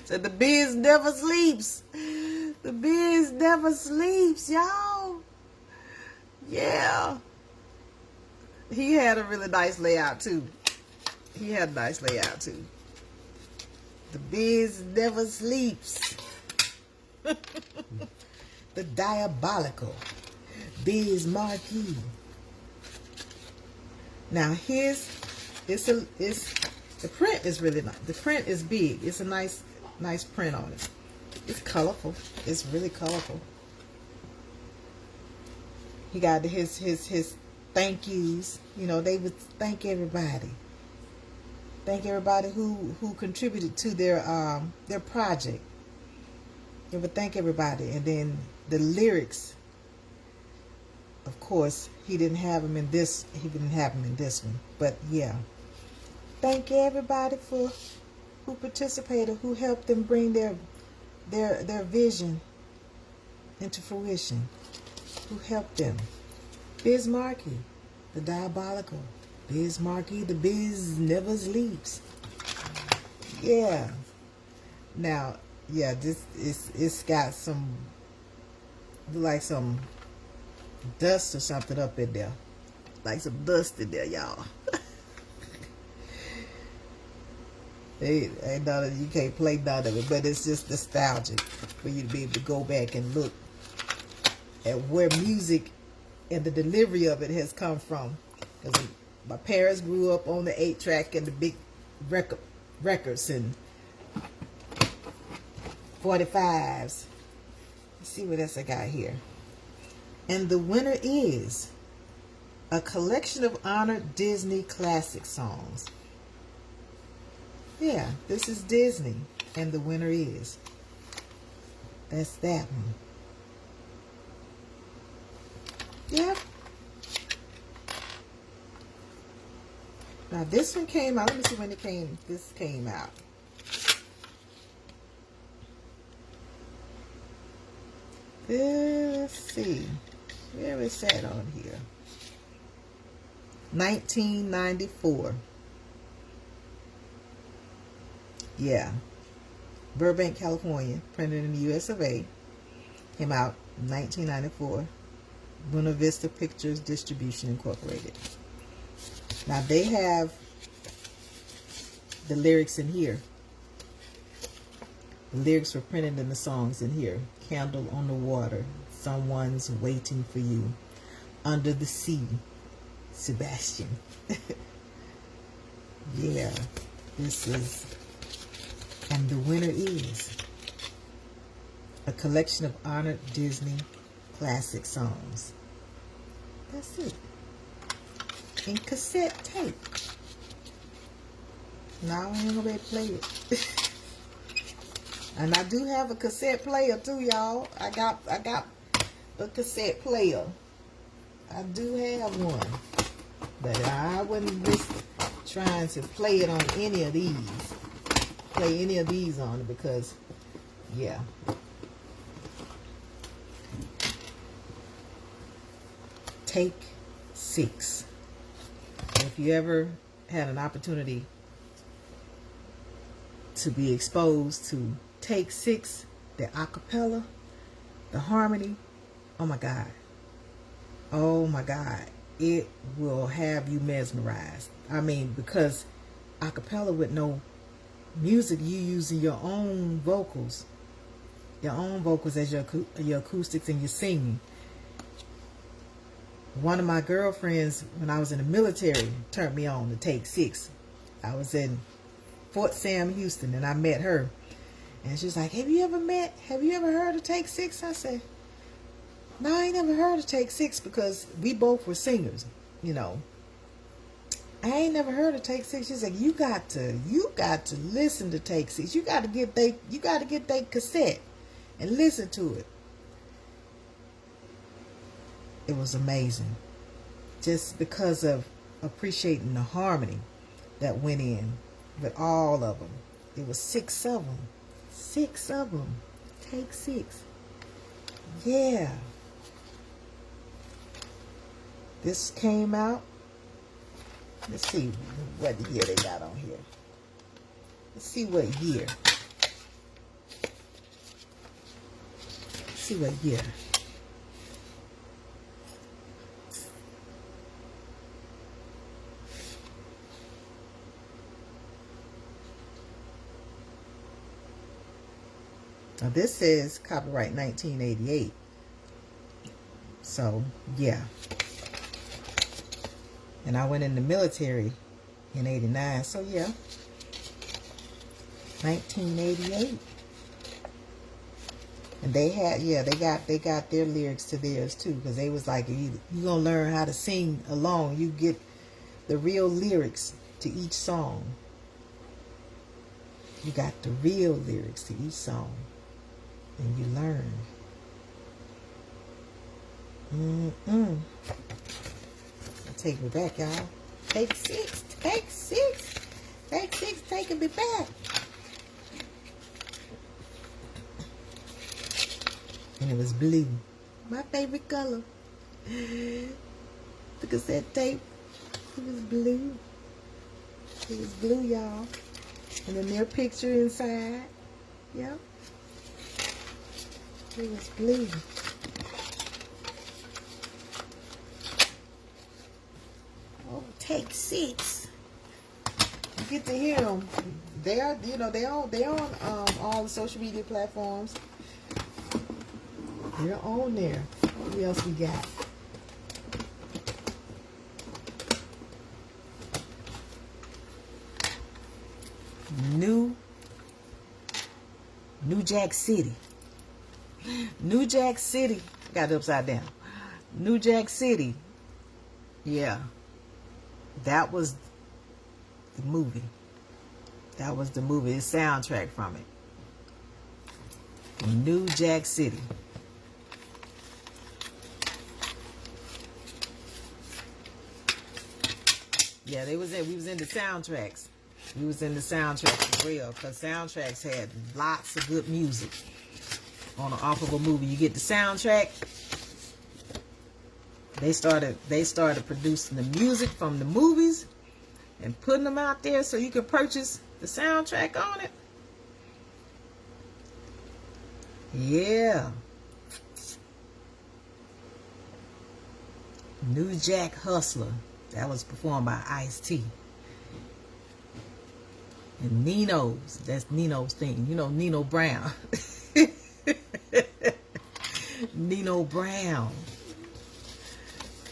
So the Biz never sleeps. The Biz never sleeps, y'all. Yeah. He had a really nice layout too. He had a nice layout too. The Biz never sleeps. The diabolical Biz Markie. Now the print is really nice. The print is big. It's a nice print on it. It's colorful. It's really colorful. He got his thank yous. You know, they would thank everybody. Thank everybody who contributed to their project. They would thank everybody, and then the lyrics. Of course, he didn't have them in this. He didn't have them in this one, but yeah. Thank everybody who participated, who helped them bring their vision into fruition. Who helped them? Biz Markie, the diabolical. Biz Markie, the Biz never sleeps. Yeah. Now, yeah, it's got some, like some dust or something up in there. Like some dust in there, y'all. Ain't none of, you can't play none of it, but it's just nostalgic for you to be able to go back and look at where music and the delivery of it has come from. Because my parents grew up on the 8-track and the big records and 45s. Let's see what else I got here. And the winner is a collection of honored Disney classic songs. Yeah, this is Disney, and the winner is. That's that one. Yep. Now this one came out. Let me see when this came out. Let's see. Where is that on here? 1994. Yeah. Burbank, California. Printed in the US of A. Came out in 1994. Buena Vista Pictures Distribution Incorporated. Now they have the lyrics in here. The lyrics were printed in the songs in here. Candle on the water. Someone's waiting for you. Under the sea. Sebastian. Yeah. This is... And the winner is a collection of honored Disney classic songs. That's it. In cassette tape. No, I ain't gonna be able to play it. And I do have a cassette player too, y'all. I got a cassette player. I do have one. But I wouldn't risk trying to play it on any of these. Play any of these on it because, yeah. Take 6. If you ever had an opportunity to be exposed to Take 6, the acapella, the harmony, oh my God. Oh my God. It will have you mesmerized. I mean, because acapella with no music, you using your own vocals as your acoustics and your singing. One of my girlfriends, when I was in the military, turned me on to Take 6. I was in Fort Sam, Houston, and I met her. And she was like, have you ever heard of Take 6? I said, no, I ain't never heard of Take 6 because we both were singers, you know. I ain't never heard of Take 6. She's like, you got to listen to Take 6. You got to get they cassette and listen to it. It was amazing. Just because of appreciating the harmony that went in with all of them. It was 6 of them. 6 of them. Take 6. Yeah. This came out. Let's see what year they got on here. Let's see what year. Let's see what year. Now this says copyright 1988. So, yeah. And I went in the military in 89. So, yeah. 1988. And they had, yeah, they got their lyrics to theirs too. Because they was like, you gonna learn how to sing along. You get the real lyrics to each song. You got the real lyrics to each song. And you learn. Take me back, y'all. Take 6. Take 6. Take 6. Taking me back. And it was blue. My favorite color. The cassette tape. It was blue. It was blue, y'all. And then their picture inside. Yep. It was blue. Oh, Take 6. You get to hear them. They are, you know, they're on all the social media platforms. They're on there. What else we got? New Jack City. New Jack City. Got it upside down. New Jack City. Yeah. That was the movie. That was the movie. The soundtrack from it. New Jack City. Yeah, we was in the soundtracks. We was in the soundtracks as well. Because soundtracks had lots of good music. Off of a movie, you get the soundtrack. They started producing the music from the movies and putting them out there so you could purchase the soundtrack on it. Yeah. New Jack Hustler. That was performed by Ice-T. And Nino's. That's Nino's thing. You know, Nino Brown. Nino Brown.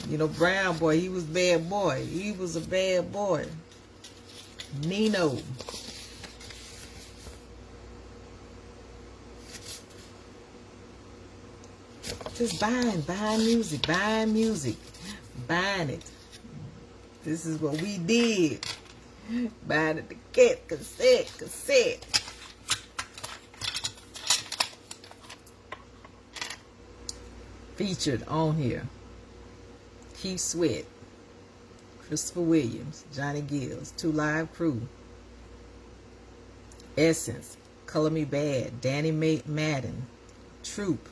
Nino Brown, boy, he was a bad boy. He was a bad boy. Nino. Just buying music, buying it. This is what we did. Buying the cassette. Featured on here: Keith Sweat, Christopher Williams, Johnny Gills, 2 Live Crew, Essence, Color Me Bad, Danny Madden, Troop,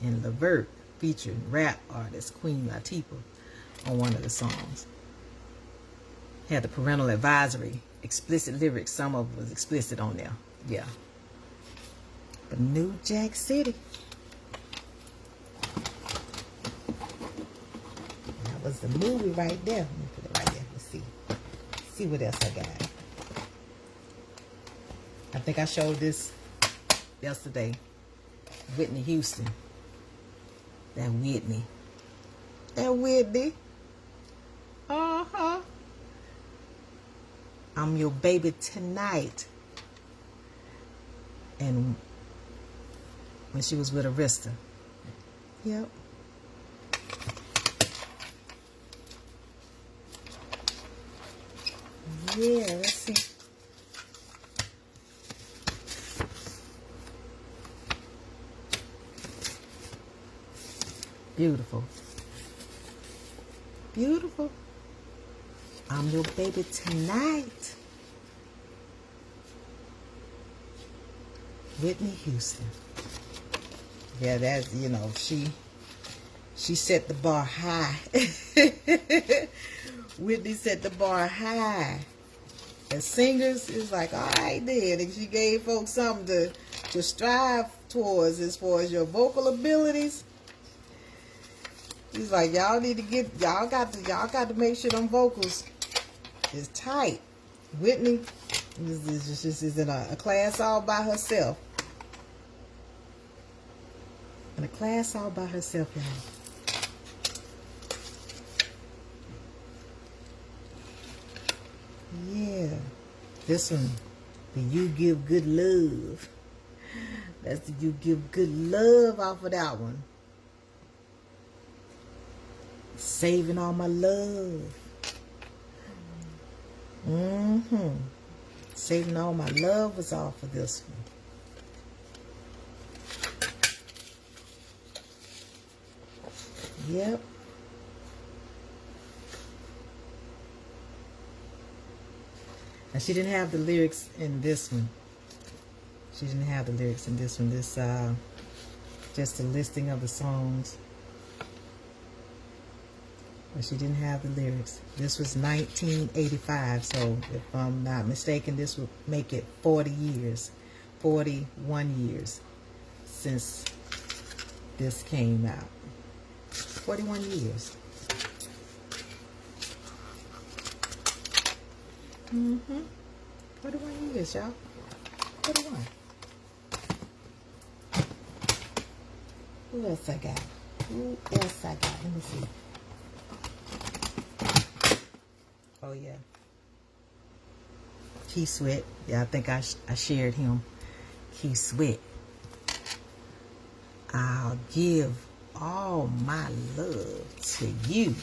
and Levert, featuring rap artist Queen Latifah on one of the songs. Had the parental advisory, explicit lyrics. Some of it was explicit on there. Yeah. But New Jack City. That was the movie right there. Let me put it right there. Let's see. See what else I got. I think I showed this yesterday. Whitney Houston. That Whitney. Uh-huh. I'm Your Baby Tonight. And when she was with Arista. Yep. Yeah, let's see. Beautiful. Beautiful. I'm Your Baby Tonight. Whitney Houston. Yeah, that's, you know, she set the bar high. Whitney set the bar high. As singers, it's like, all right then. And she gave folks something to strive towards as far as your vocal abilities. He's like, y'all need to get, y'all got to make sure them vocals is tight. Whitney is in a class all by herself. In a class all by herself, y'all. Yeah. This one, the You Give Good Love. That's the You Give Good Love off of that one. Saving All My Love. Saving All My Love was off of this one. Yep. And she didn't have the lyrics in this one. She didn't have the lyrics in this one. This just a listing of the songs. But she didn't have the lyrics. This was 1985, so if I'm not mistaken, this would make it 40 years, 41 years since this came out. 41 years. 41 years, y'all. 41. Who else I got? Let me see. Oh, yeah. Keith Sweat. Yeah, I think I shared him. Keith Sweat. I'll give all my love to you.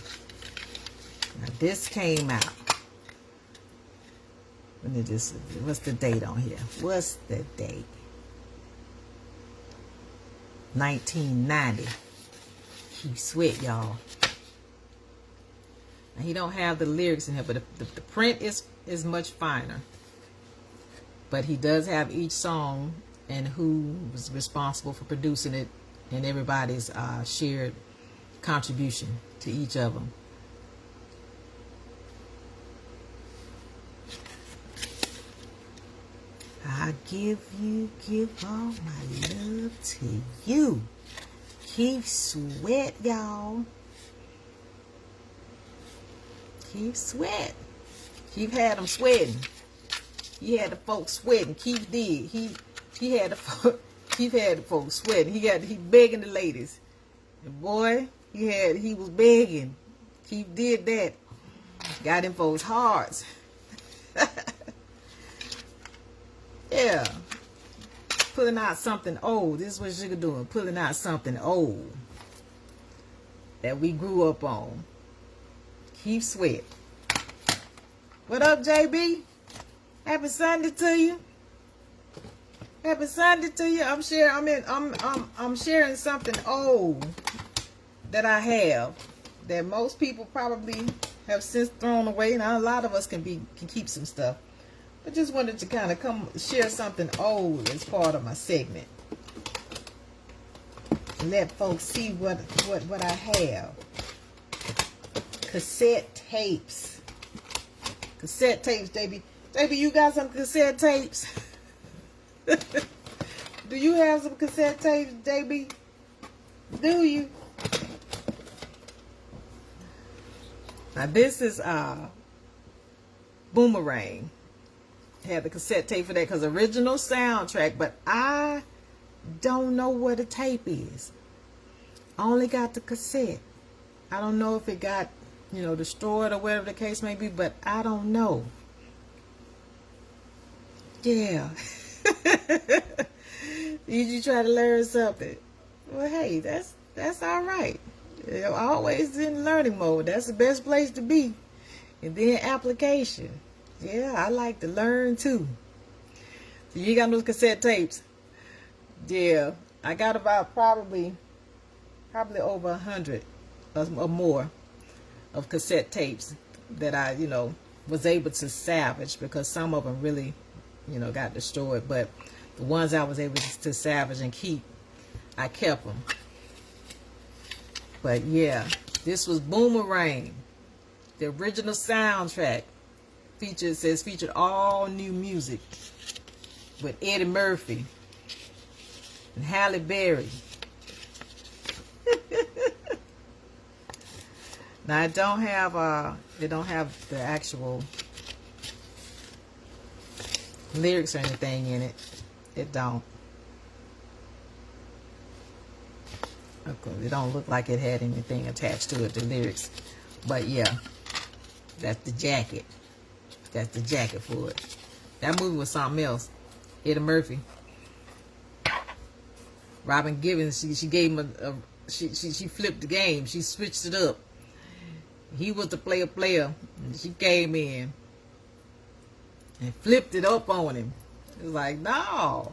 Now, this came out. Let me just, what's the date on here? What's the date? 1990. Keith Sweat, y'all. Now, he don't have the lyrics in here, but the print is much finer. But he does have each song and who was responsible for producing it and everybody's shared contribution to each of them. I give all my love to you. Keith Sweat, y'all. Keith Sweat. Keith had them sweating. He had the folks sweating. Keith did. He had the folks sweating. He begging the ladies. And boy, he was begging. Keith did that. Got them folks' hearts. Yeah. Pulling out something old. This is what Shuga doing. Pulling out something old that we grew up on. Keith Sweat. What up, JB? Happy Sunday to you. Happy Sunday to you. I'm sharing something old that I have that most people probably have since thrown away. Now a lot of us can keep some stuff. I just wanted to kind of share something old as part of my segment. Let folks see what I have. Cassette tapes. Cassette tapes, JB. JB, you got some cassette tapes? Do you have some cassette tapes, JB? Do you? Now this is Boomerang. Had the cassette tape for that because original soundtrack, but I don't know where the tape is. I only got the cassette. I don't know if it got, destroyed or whatever the case may be, but I don't know. Yeah. Did you try to learn something? Well, hey, that's all right. Always in learning mode. That's the best place to be. And then application. Yeah, I like to learn too. So you got those cassette tapes? Yeah, I got about probably over 100 or more of cassette tapes that I, was able to salvage, because some of them really, got destroyed. But the ones I was able to salvage and keep, I kept them. But yeah, this was Boomerang, the original soundtrack. Featured all new music with Eddie Murphy and Halle Berry. Now it don't have the actual lyrics or anything in it. It don't. Of course, it don't look like it had anything attached to it, the lyrics. But yeah, that's the jacket. That's the jacket for it. That movie was something else. Eddie Murphy. Robin Givens, she gave him she flipped the game. She switched it up. He was the player. And she came in and flipped it up on him. It was like, no.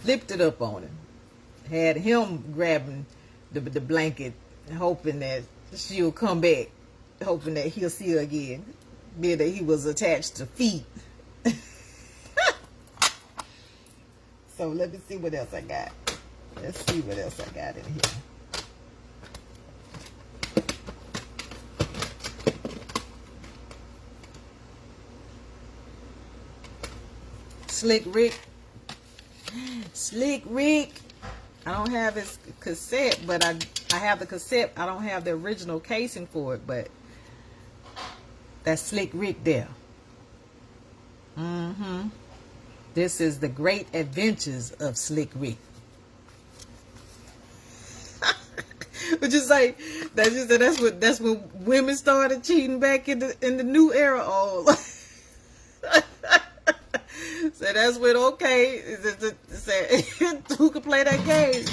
Flipped it up on him. Had him grabbing the blanket, hoping that she'll come back, hoping that he'll see her again, being that he was attached to feet. So let me see what else I got. Let's see what else I got in here. Slick Rick. Slick Rick. I don't have his cassette, but I have the cassette. I don't have the original casing for it, but that's Slick Rick there. This is the Great Adventures of Slick Rick. But just like that's when women started cheating back in the new era. Oh, so that's when said who could play that game?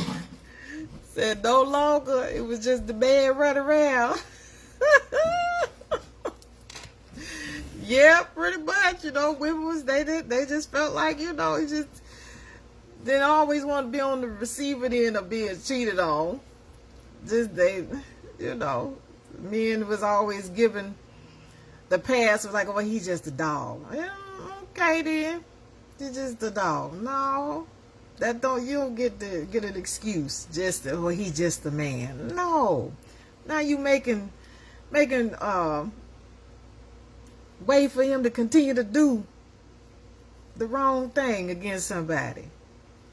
Said no longer. It was just the man running around. Yeah, pretty much. Women was they just felt like it just didn't always want to be on the receiving end of being cheated on. Just men was always given the pass. Was like, oh, he's just a dog. Yeah, okay then, he's just a dog. No, you don't get an excuse. Just he's just a man. No, now you making way for him to continue to do the wrong thing against somebody.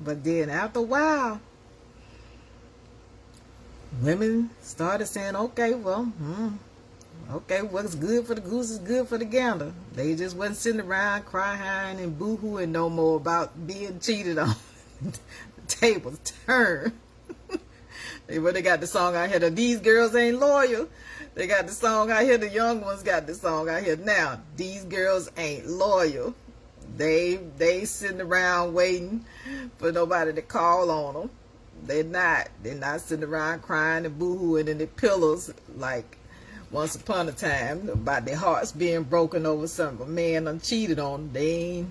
But then after a while, women started saying, okay, what's good for the goose is good for the gander. They just wasn't sitting around crying and boo-hooing no more about being cheated on. The tables turned. They got the song out here, These Girls Ain't Loyal. They got the song out here, the young ones got the song out here now. These girls ain't loyal. They sitting around waiting for nobody to call on them. They're not. They're not sitting around crying and boo-hooing in their pillows like once upon a time about their hearts being broken over something. A man done cheated on them. They ain't.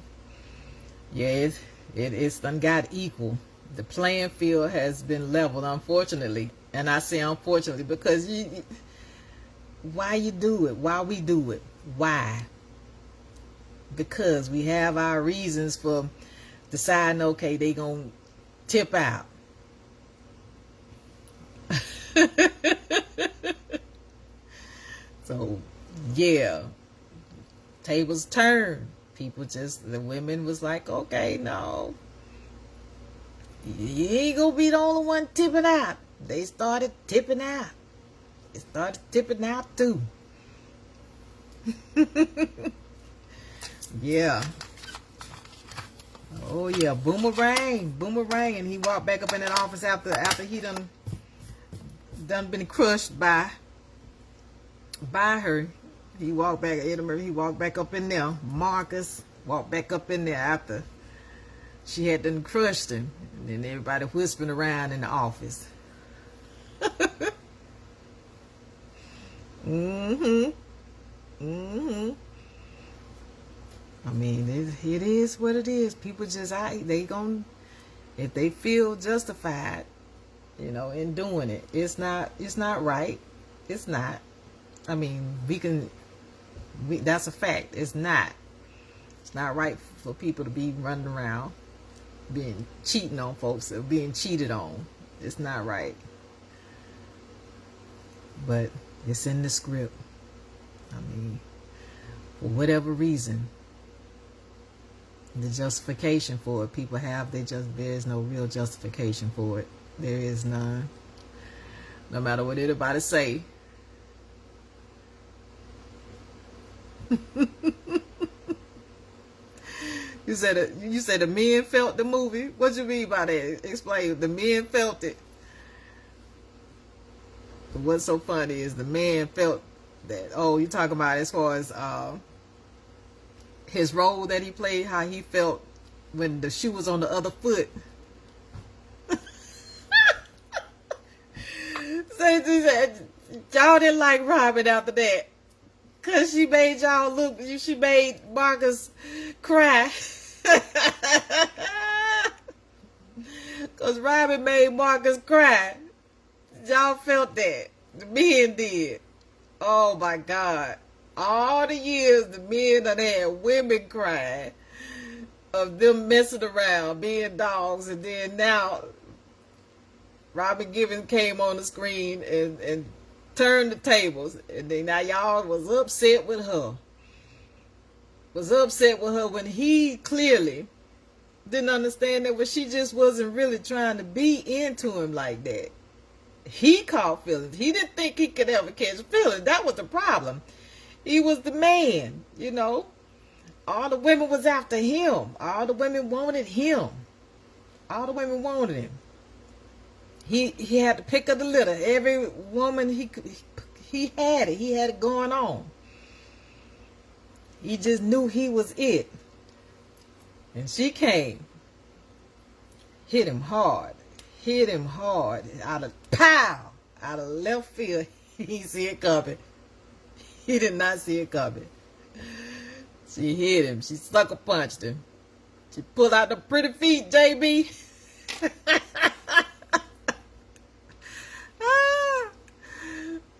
Yeah, it's done got equal. The playing field has been leveled, unfortunately. And I say unfortunately because why you do it? Why we do it? Why? Because we have our reasons for deciding, okay, they gonna tip out. So, yeah, tables turned. People the women was like, okay, no, you ain't gonna be the only one tipping out. They started tipping out. They started tipping out too. Yeah. Oh yeah, boomerang, and he walked back up in that office after he done been crushed by her. He walked back. He walked back up in there. Marcus walked back up in there after she had done crushed him, and then everybody whispering around in the office. I mean, it is what it is. People just if they feel justified, in doing it. It's not right. It's not. I mean, that's a fact. It's not right for people to be running around cheating on folks or being cheated on. It's not right. But it's in the script. I mean, for whatever reason, the justification for it people have, there is no real justification for it. There is none. No matter what anybody say. You said the men felt the movie. What you mean by that? Explain. The men felt it. What's so funny is the man felt that. Oh, you talking about as far as his role that he played, how he felt when the shoe was on the other foot. So y'all didn't like Robin after that, cause she made y'all look. She made Marcus cry. Cause Robin made Marcus cry. Y'all felt that. The men did. Oh my God. All the years the men done had women crying of them messing around, being dogs, and then now Robin Givens came on the screen and turned the tables, and then now y'all was upset with her. Was upset with her when he clearly didn't understand that, but she just wasn't really trying to be into him like that. He caught feelings. He didn't think he could ever catch feelings. That was the problem. He was the man, All the women was after him. All the women wanted him. All the women wanted him. He had to pick up the litter. Every woman he had it. He had it going on. He just knew he was it. And she came. Hit him hard. Out of left field. He didn't see it coming. He did not see it coming. She hit him. She sucker punched him. She pulled out the pretty feet, JB.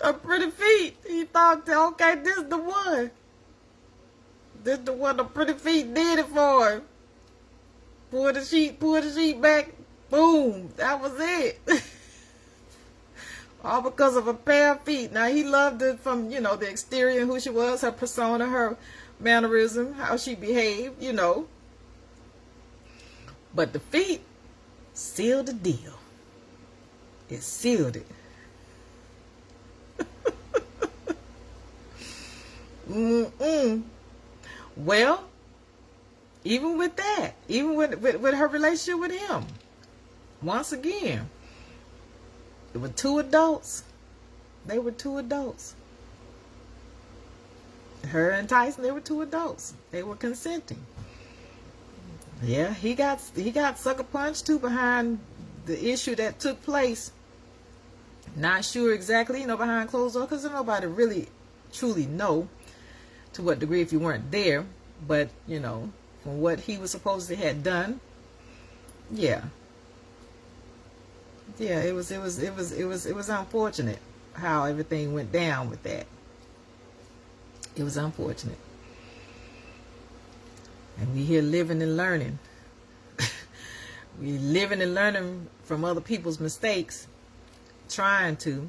The pretty feet. He thought, okay, this is the one. This is the one the pretty feet did it for him. Pull the sheet back. Boom. That was it. All because of a pair of feet. Now, he loved it from, the exterior, who she was, her persona, her mannerism, how she behaved, But the feet sealed the deal. It sealed it. Well, even with that, even with her relationship with him, once again, there were two adults. They were two adults. Her and Tyson, they were two adults. They were consenting. Yeah, he got sucker punched too behind the issue that took place. Not sure exactly, behind closed doors, because nobody really truly know to what degree if you weren't there. But from what he was supposed to have done, yeah, it was unfortunate how everything went down with that. It was unfortunate, and we here living and learning. We living and learning from other people's mistakes, trying to,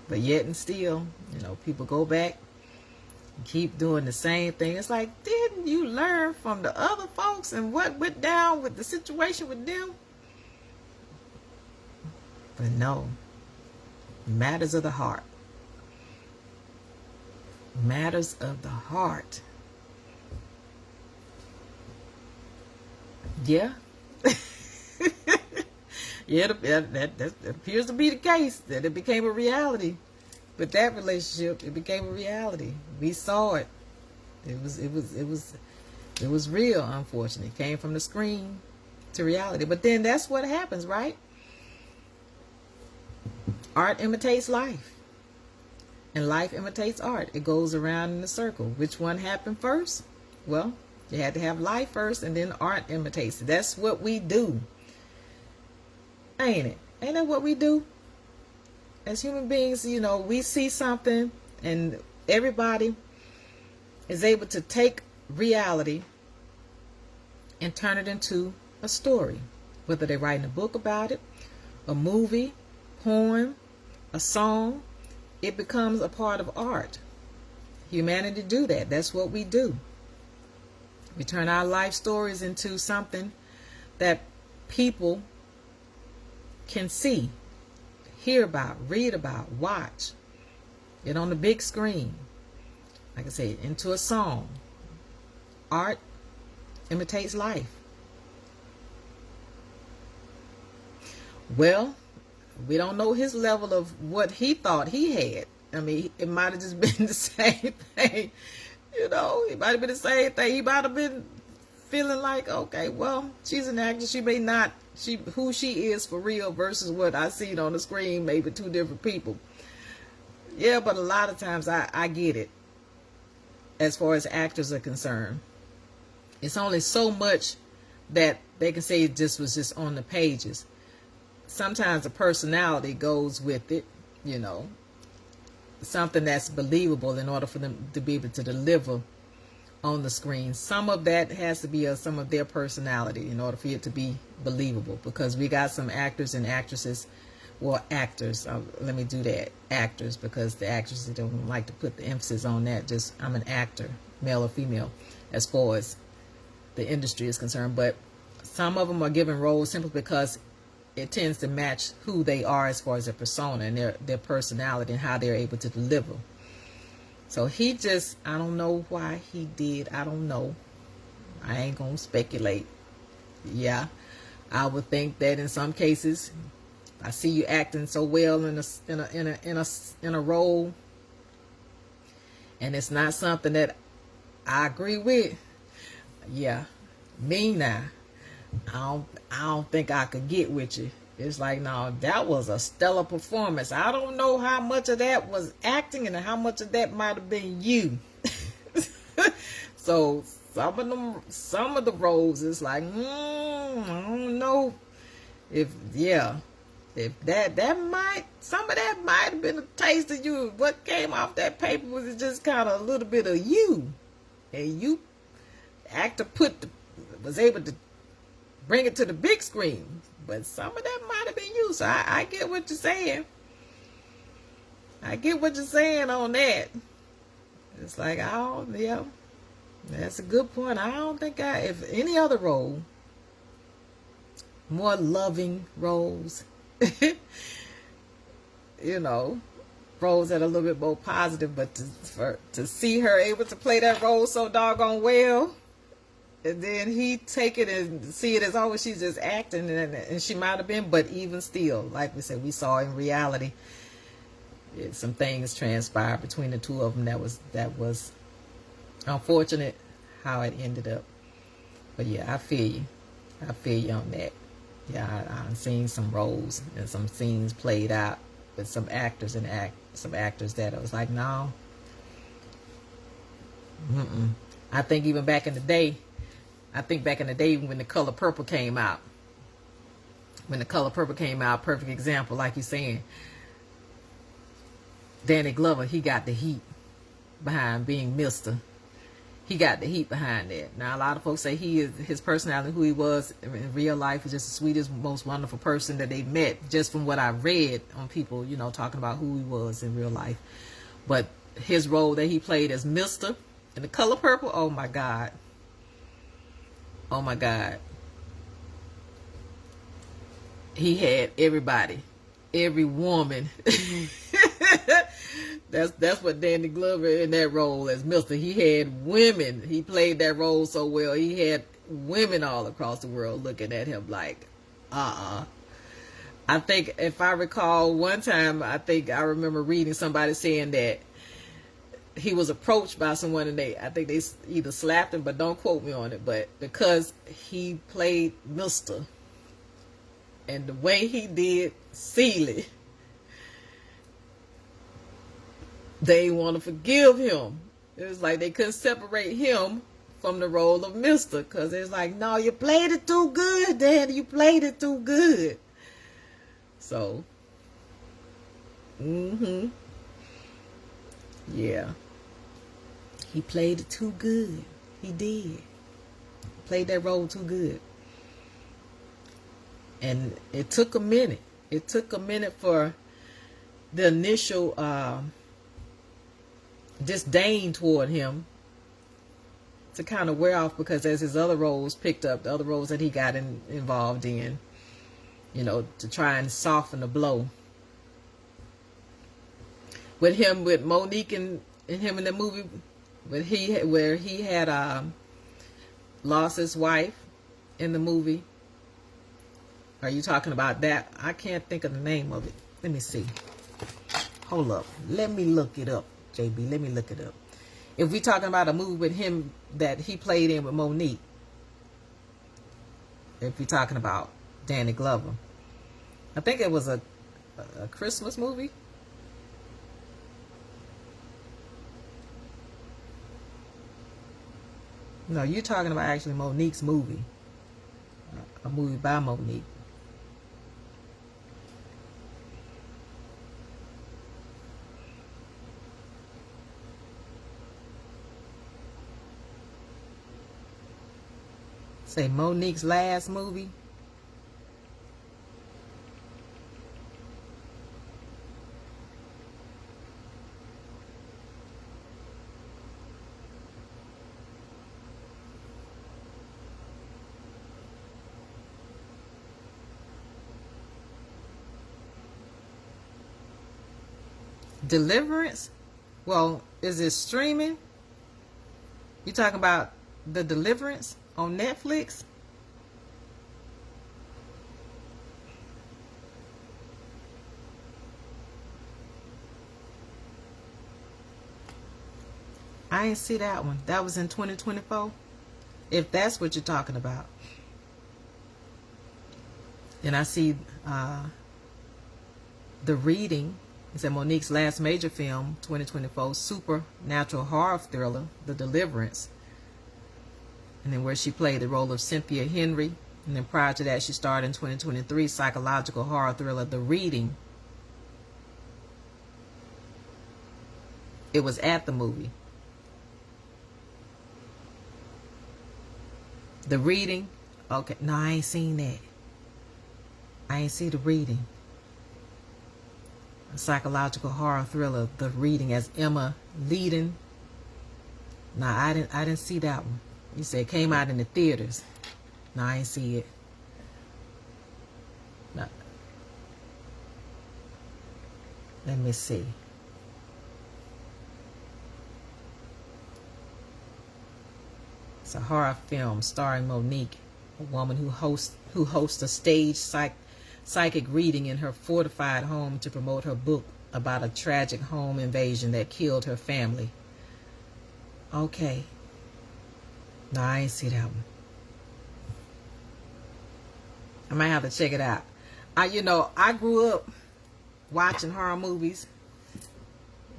but yet and still, people go back and keep doing the same thing. It's like, didn't you learn from the other folks and what went down with the situation with them? But no, matters of the heart. Matters of the heart. Yeah. Yeah, that appears to be the case, that it became a reality. But that relationship, it became a reality. We saw it. It was real, unfortunately. It came from the screen to reality. But then that's what happens, right? Art imitates life. And life imitates art. It goes around in a circle. Which one happened first? Well, you had to have life first, and then art imitates it. That's what we do. Ain't it? Ain't that what we do? As human beings, we see something, and everybody is able to take reality and turn it into a story. Whether they're writing a book about it, a movie, poem, a song, it becomes a part of art. Humanity do that. That's what we do. We turn our life stories into something that people can see, hear about, read about, watch it on the big screen. Like I said, into a song. Art imitates life. Well, we don't know his level of what he thought he had. I mean, it might have just been the same thing. It might have been the same thing. He might have been feeling like, okay, well, she's an actress. She may not, who she is for real versus what I seen on the screen, maybe two different people. Yeah, but a lot of times I get it. As far as actors are concerned, it's only so much that they can say it just was just on the pages. Sometimes the personality goes with it, something that's believable in order for them to be able to deliver on the screen. Some of that has to be some of their personality in order for it to be believable, because we got some actors and actresses, well, actors, let me do that, actors, because the actresses don't like to put the emphasis on that, just I'm an actor, male or female, as far as the industry is concerned. But some of them are given roles simply because it tends to match who they are as far as their persona and their personality and how they're able to deliver. So he just, I don't know why he did. I don't know. I ain't gonna speculate. Yeah, I would think that in some cases, I see you acting so well in a role, and it's not something that I agree with. Yeah, me now. I don't think I could get with you. It's like, no, that was a stellar performance. I don't know how much of that was acting and how much of that might have been you. So some of the roles, it's like, I don't know if that might, some of that might have been a taste of you. What came off that paper was just kind of a little bit of you, and you, the actor was able to bring it to the big screen, but some of that might have been you. So I get what you're saying. I get what you're saying on that. It's like, that's a good point. I don't think if any other role, more loving roles, roles that are a little bit more positive, but to see her able to play that role so doggone well, and then he take it and see it as, oh, she's just acting, and she might have been, but even still, like we said, we saw in reality, some things transpired between the two of them that was unfortunate how it ended up. But yeah, I feel you. I feel you on that. Yeah, I've seen some roles and some scenes played out with some actors and some actors that I was like, no. I think even back in the day, even when The Color Purple came out, perfect example, like you're saying, Danny Glover, he got the heat behind being Mr. He got the heat behind that. Now, a lot of folks say his personality, who he was in real life, is just the sweetest, most wonderful person that they met, just from what I read on people, talking about who he was in real life. But his role that he played as Mr. in The Color Purple, oh my God. Oh my God. He had everybody, every woman. That's what Danny Glover in that role as Mr. He had women. He played that role so well. He had women all across the world looking at him like, I think if I recall one time, I remember reading somebody saying that he was approached by someone and I think they either slapped him, but don't quote me on it, but because he played Mr. and the way he did Celie, they want to forgive him. It was like they couldn't separate him from the role of Mr. Because it's like, no, you played it too good, Dad. You played it too good. So, yeah. He played it too good. He did. Played that role too good. And it took a minute. It took a minute for the initial disdain toward him to kind of wear off, because as his other roles picked up, the other roles that he got involved in, to try and soften the blow. With Monique and him in the movie, where he had lost his wife in the movie. Are you talking about that? I can't think of the name of it. Let me see. Hold up. Let me look it up, JB. Let me look it up. If we're talking about a movie with him that he played in with Monique, if we're talking about Danny Glover, I think it was a Christmas movie. No, you're talking about actually Monique's movie. A movie by Monique. Say Monique's last movie. Deliverance? Well, is it streaming? You talking about The Deliverance on Netflix? I ain't see that one. That was in 2024? If that's what you're talking about. And I see The Reading. It's Monique's last major film, 2024, supernatural horror thriller, The Deliverance. And then where she played the role of Cynthia Henry. And then prior to that, she starred in 2023 psychological horror thriller, The Reading. It was at the movie. The Reading? Okay. No, I ain't seen that. I ain't see The Reading. A psychological horror thriller, The Reading, as Emma Leeden. No, I didn't see that one. You said it came out in the theaters. No, I ain't see it. No. Let me see. It's a horror film starring Monique, a woman who hosts a stage psychic reading in her fortified home to promote her book about a tragic home invasion that killed her family. Okay. No, I ain't see that one. I might have to check it out. I grew up watching horror movies.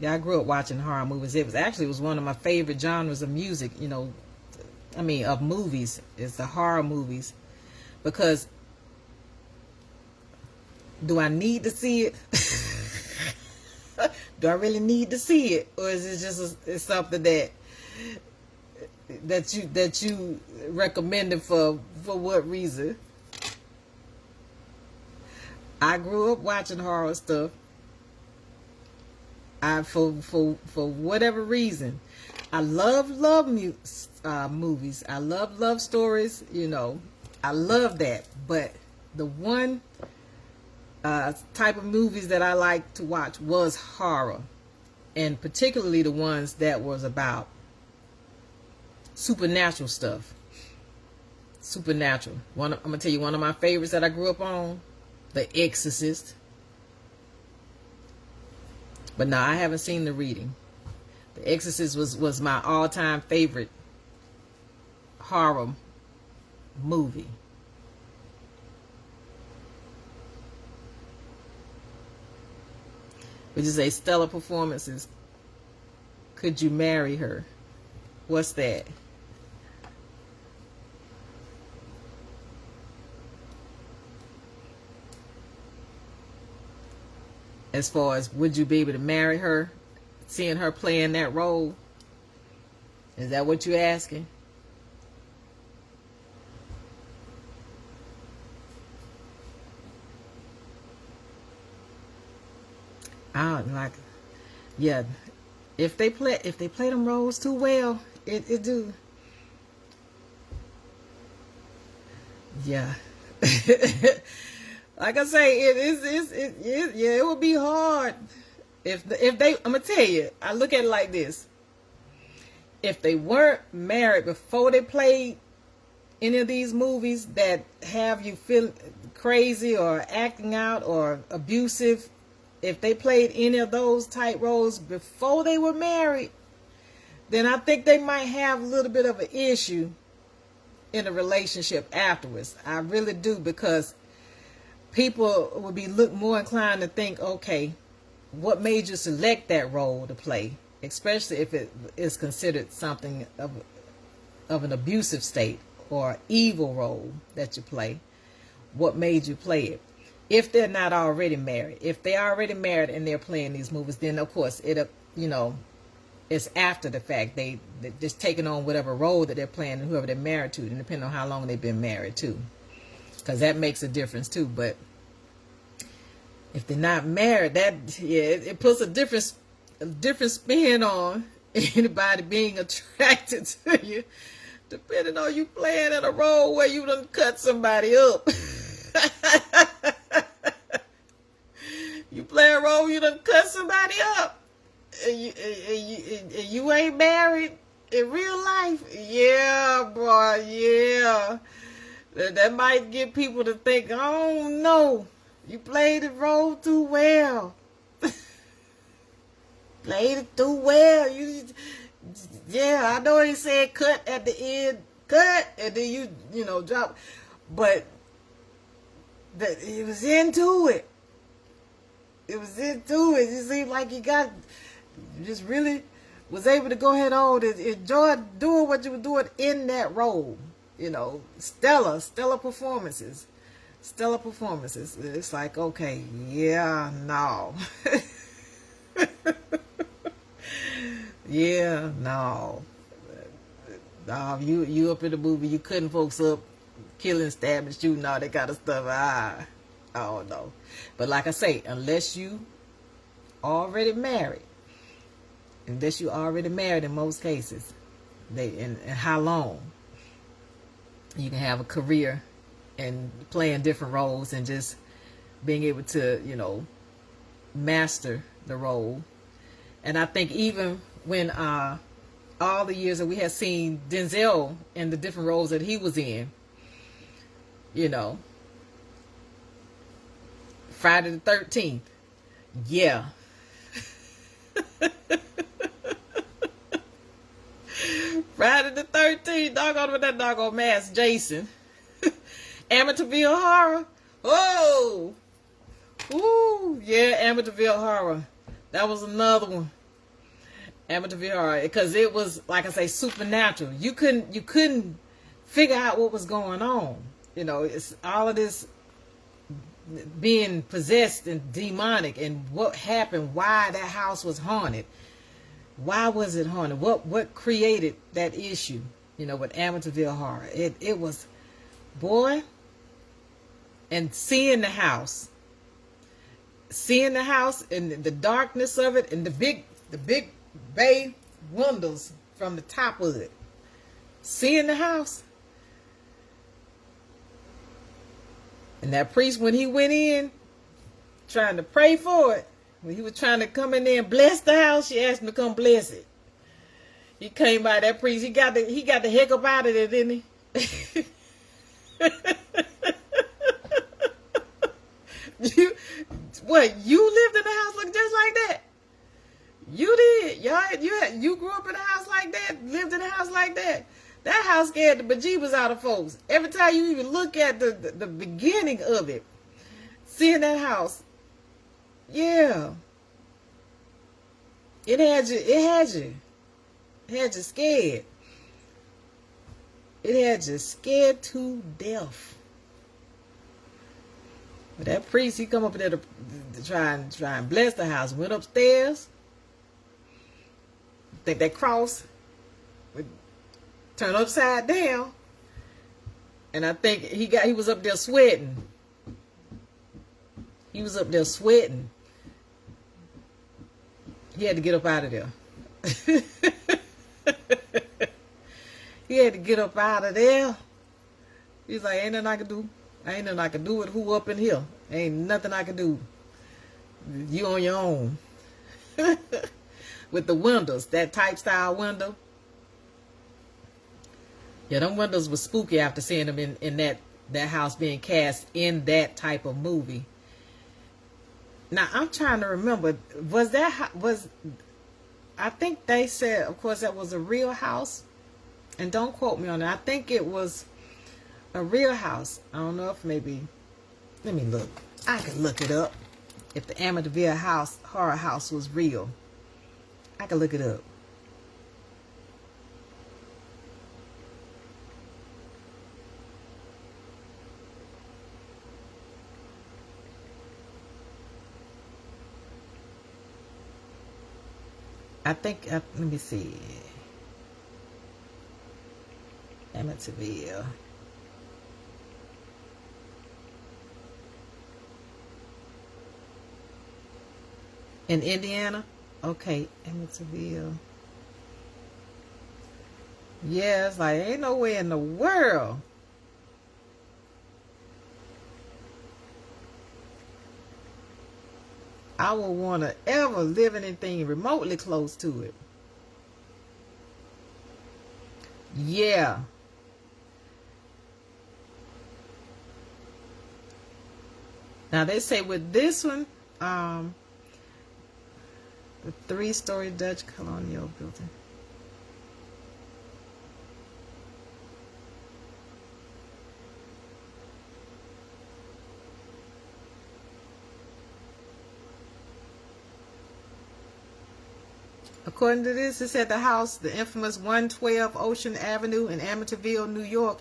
Yeah, I grew up watching horror movies. It was one of my favorite genres of music, of movies, is the horror movies. Because do I need to see it? Do I really need to see it? Or is it just it's something that you recommended for what reason? I grew up watching horror stuff. For whatever reason, I love movies. I love stories. I love that. But the one type of movies that I like to watch was horror, and particularly the ones that was about supernatural stuff. Supernatural. I'm gonna tell you one of my favorites that I grew up on, The Exorcist. But no, I haven't seen The Reading. The Exorcist was my all-time favorite horror movie. Would you say stellar performances? Could you marry her? What's that? As far as would you be able to marry her, seeing her playing that role? Is that what you're asking? I don't like, yeah. If they play them roles too well, it do. Yeah. Like I say, it would be hard if they. I'm gonna tell you. I look at it like this: if they weren't married before they played any of these movies that have you feel crazy or acting out or abusive, if they played any of those type roles before they were married, then I think they might have a little bit of an issue in a relationship afterwards. I really do, because people would be more inclined to think, okay, what made you select that role to play, especially if it is considered something of an abusive state or evil role that you play. What made you play it? If they're not already married, if they're already married and they're playing these movies, then of course it's after the fact. They're just taking on whatever role that they're playing and whoever they're married to, and depending on how long they've been married too, because that makes a difference too. But if they're not married, it puts a different spin on anybody being attracted to you, depending on you playing in a role where you done cut somebody up. You play a role, you done cut somebody up, and you ain't married in real life. Yeah, boy, yeah. That might get people to think, oh no, you played the role too well. Played it too well. I know he said cut at the end, cut, and then you drop, but it was into it. It was into it. It seemed like you just really was able to go ahead on and enjoy doing what you were doing in that role. Stellar performances. Stellar performances. It's like, okay, yeah, no. Yeah, no. No, you up in the movie, you cutting folks up, killing, stabbing, shooting, all that kind of stuff. I don't know. But like I say, unless you already married in most cases, and how long you can have a career and playing different roles and just being able to, master the role. And I think even when all the years that we had seen Denzel in the different roles that he was in, Friday the 13th, yeah. Friday the 13th, doggone with that doggone mask, Jason. Amityville Horror. Oh, ooh, yeah, Amityville Horror. That was another one. Amityville Horror, because it was, like I say, supernatural. You couldn't figure out what was going on. You know, it's all of this being possessed and demonic, and what happened, why that house was haunted. Why was it haunted? What created that issue? You know, with Amityville Horror. It was, boy, and seeing the house and the darkness of it, and the big bay windows from the top of it. Seeing the house. And that priest, when he went in, trying to pray for it, when he was trying to come in there and bless the house, she asked him to come bless it. He came by, that priest, he got the heck up out of there, didn't he? You lived in a house look just like that? You did. You grew up in a house like that, lived in a house like that. That house scared the bejeebers out of folks. Every time you even look at the beginning of it, seeing that house, yeah, it had you scared. It had you scared to death. But that priest, he come up there to try and bless the house. Went upstairs. I think that cross would turn upside down. And I think he was up there sweating. He was up there sweating. He had to get up out of there. He had to get up out of there. He's like, ain't nothing I can do. Ain't nothing I can do with who up in here. Ain't nothing I can do. You on your own. With the windows, that type style window. Yeah, them windows were spooky after seeing them in that house being cast in that type of movie. Now, I'm trying to remember, I think they said, of course, that was a real house. And don't quote me on it. I think it was a real house. I don't know if maybe, let me look. I could look it up. If the Amityville horror house was real. I could look it up. I think, let me see. Amityville. In Indiana? Okay, Amityville. Yeah, it's like, ain't no way in the world. I would want to ever live in anything remotely close to it. Yeah. Now they say with this one, the 3-story Dutch colonial building. According to this, it said the house, the infamous 112 Ocean Avenue in Amityville, New York,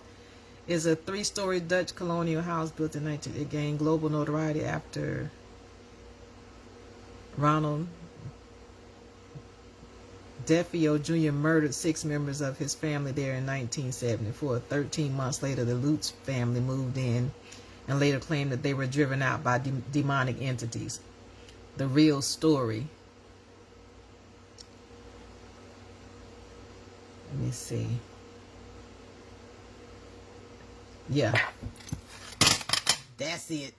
is a 3-story Dutch colonial house built in 19. It gained global notoriety after Ronald DeFeo Jr. murdered 6 members of his family there in 1974. 13 months later, the Lutz family moved in and later claimed that they were driven out by demonic entities. The real story. Let me see. Yeah. That's it.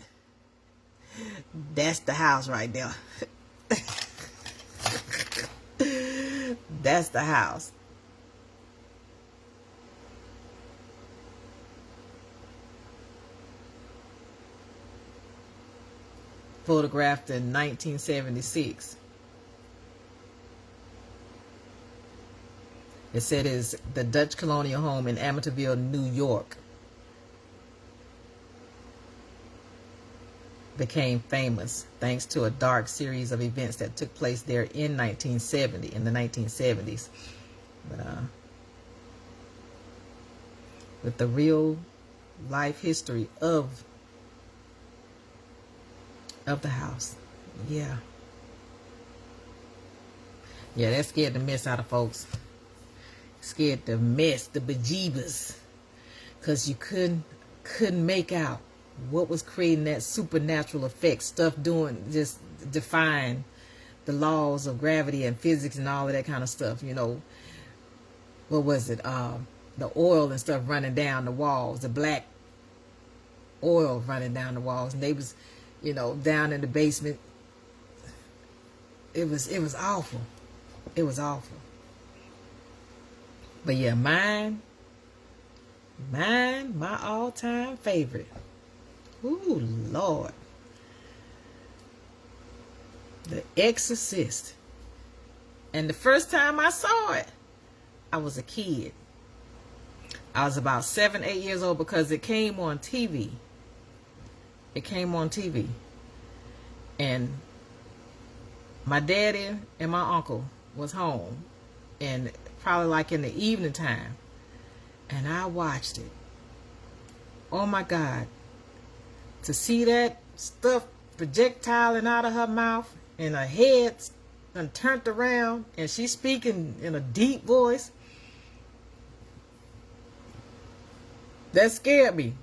That's the house right there. That's the house. Photographed in 1976. It said it's the Dutch colonial home in Amityville, New York. became famous thanks to a dark series of events that took place there in the 1970s. But with the real life history of the house. Yeah, that scared the mess out of folks. Scared the mess, the bejeebus, because you couldn't make out what was creating that supernatural effect, stuff doing, just defying the laws of gravity and physics and all of that kind of stuff. What was it? The oil and stuff running down the walls, the black oil running down the walls, and they was, down in the basement. It was awful. It was awful. But yeah, mine, my all-time favorite. Ooh, Lord. The Exorcist. And the first time I saw it, I was a kid. I was about 7, 8 years old, because it came on TV. It came on TV. And my daddy and my uncle was home, and probably like in the evening time, and I watched it. Oh my God. To see that stuff projectiling out of her mouth, and her head and turned around, and she's speaking in a deep voice, that scared me.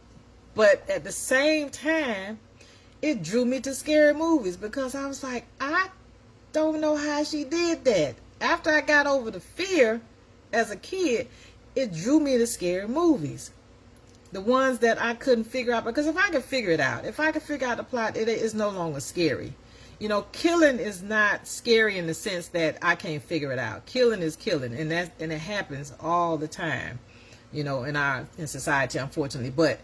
But at the same time, it drew me to scary movies, because I was like, I don't know how she did that. After I got over the fear as a kid, it drew me to scary movies. The ones that I couldn't figure out, because if I could figure it out, if I could figure out the plot, it is no longer scary. Killing is not scary in the sense that I can't figure it out. Killing is killing, and it happens all the time, in society, unfortunately. But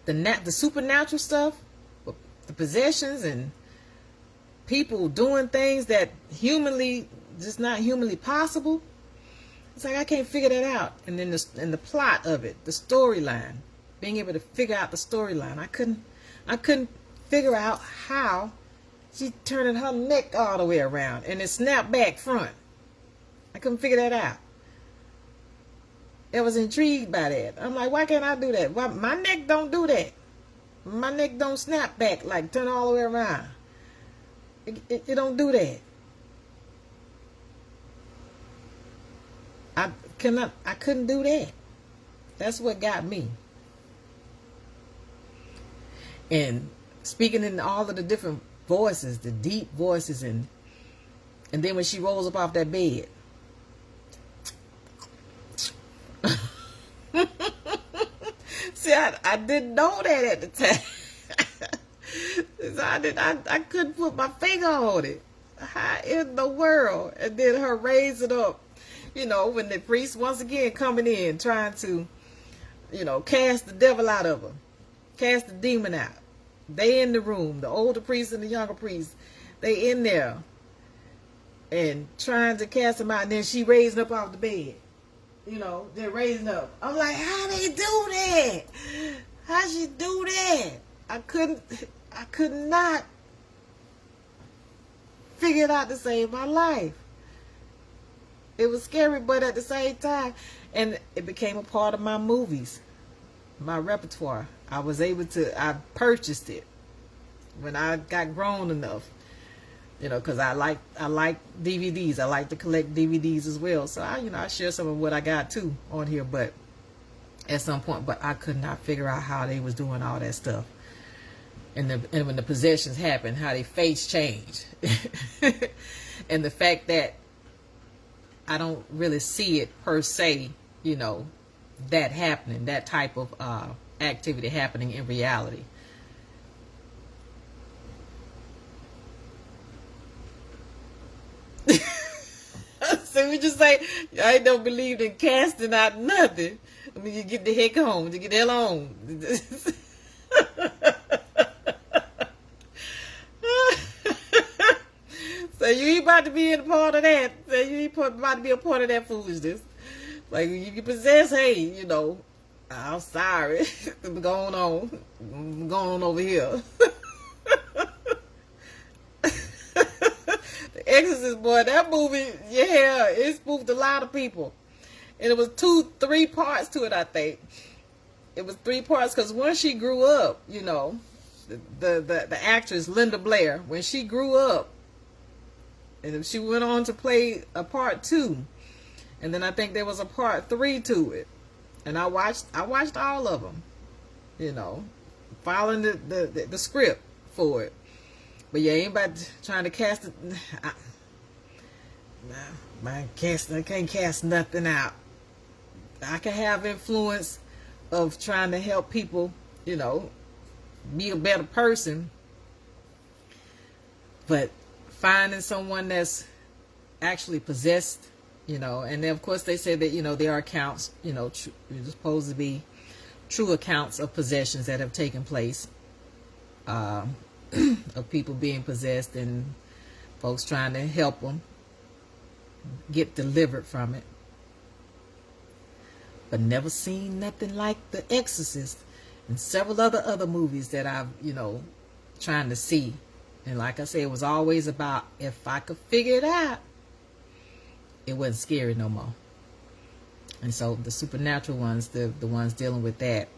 the supernatural stuff, the possessions, and people doing things that just not humanly possible. It's like I can't figure that out. And then the plot of it, the storyline, being able to figure out the storyline, I couldn't figure out how she turning her neck all the way around and it snapped back front. I couldn't figure that out. I was intrigued by that. I'm like, why can't I do that? Why my neck don't do that? My neck don't snap back, like turn all the way around. It don't do that. I couldn't do that. That's what got me. And speaking in all of the different voices, the deep voices, and then when she rolls up off that bed. See, I didn't know that at the time. I couldn't put my finger on it. How in the world? And then her raise it up, when the priest once again coming in trying to, cast the devil out of her, cast the demon out. They in the room, the older priest and the younger priest, they in there and trying to cast him out. And then she raising up off the bed. They're raising up. I'm like, how they do that? How she do that? I could not figure it out to save my life. It was scary, but at the same time, and it became a part of my movies, my repertoire. I purchased it when I got grown enough, because I like DVDs. I like to collect DVDs as well. So I share some of what I got too on here, but at some point, but I could not figure out how they was doing all that stuff. And when the possessions happened, how they face changed. And the fact that I don't really see it per se, that happening, that type of activity happening in reality. So we just say, I don't believe in casting out nothing. I mean, you get the heck home, you get the hell on. So you ain't about to be a part of that. So you ain't about to be a part of that foolishness. Like, you can possess, hey, I'm sorry. Going on. Going on over here. The Exorcist, boy, that movie, yeah, it spooked a lot of people. And it was 3 parts to it, I think. It was 3 parts because when she grew up, you know, the actress Linda Blair, when she grew up, and she went on to play a part 2, and then I think there was a part 3 to it, and I watched all of them, you know, following the script for it. But yeah, anybody trying to cast it, I can't cast nothing out. I can have influence of trying to help people, you know, be a better person, but finding someone that's actually possessed, you know, and then of course they say that, you know, there are accounts, you know, supposed to be true accounts of possessions that have taken place, of people being possessed and folks trying to help them get delivered from it. But never seen nothing like The Exorcist and several other movies that I've, you know, trying to see. And like I said, it was always about if I could figure it out, it wasn't scary no more. And so the supernatural ones, the ones dealing with that,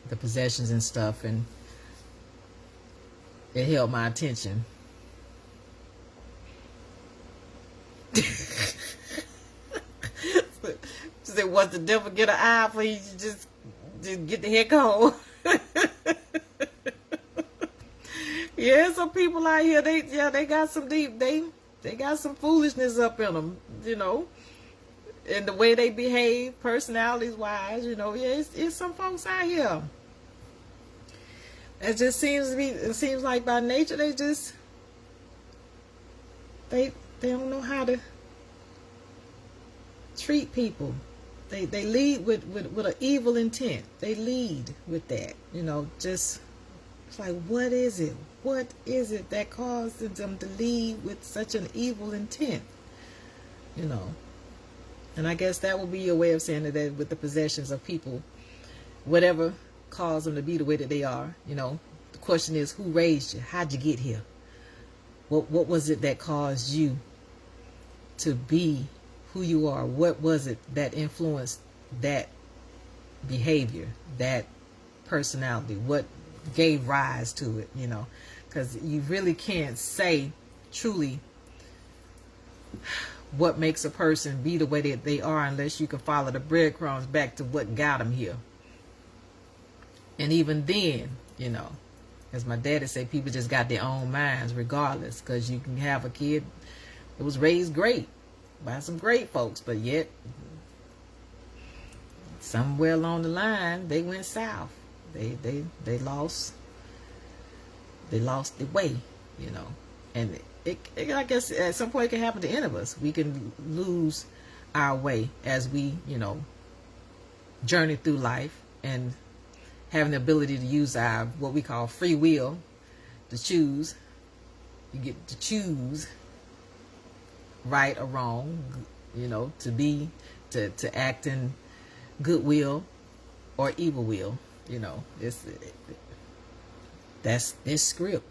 the possessions and stuff, and it held my attention. Say, once the devil get an eye for you, just get the heck home. Yeah, some people out here, they got some deep, they got some foolishness up in them, you know, in the way they behave, personalities wise, you know. Yeah, it's some folks out here. It just seems to be, it seems like by nature they don't know how to treat people. They lead with an evil intent. They lead with that, you know. Just, it's like, what is it? What is it that causes them to lead with such an evil intent? You know. And I guess that would be your way of saying that with the possessions of people, whatever caused them to be the way that they are, you know. The question is, who raised you? How'd you get here? What was it that caused you to be who you are? What was it that influenced that behavior, that personality? What gave rise to it, you know? Because you really can't say truly what makes a person be the way that they are unless you can follow the breadcrumbs back to what got them here. And even then, you know, as my daddy said, people just got their own minds regardless, because you can have a kid that was raised great by some great folks, but yet somewhere along the line they went south. They lost the way, you know. And it I guess at some point it can happen to any of us. We can lose our way as we, you know, journey through life, and having the ability to use our, what we call free will, to choose. You get to choose right or wrong, you know, to act in goodwill or evil will, you know. That's this script.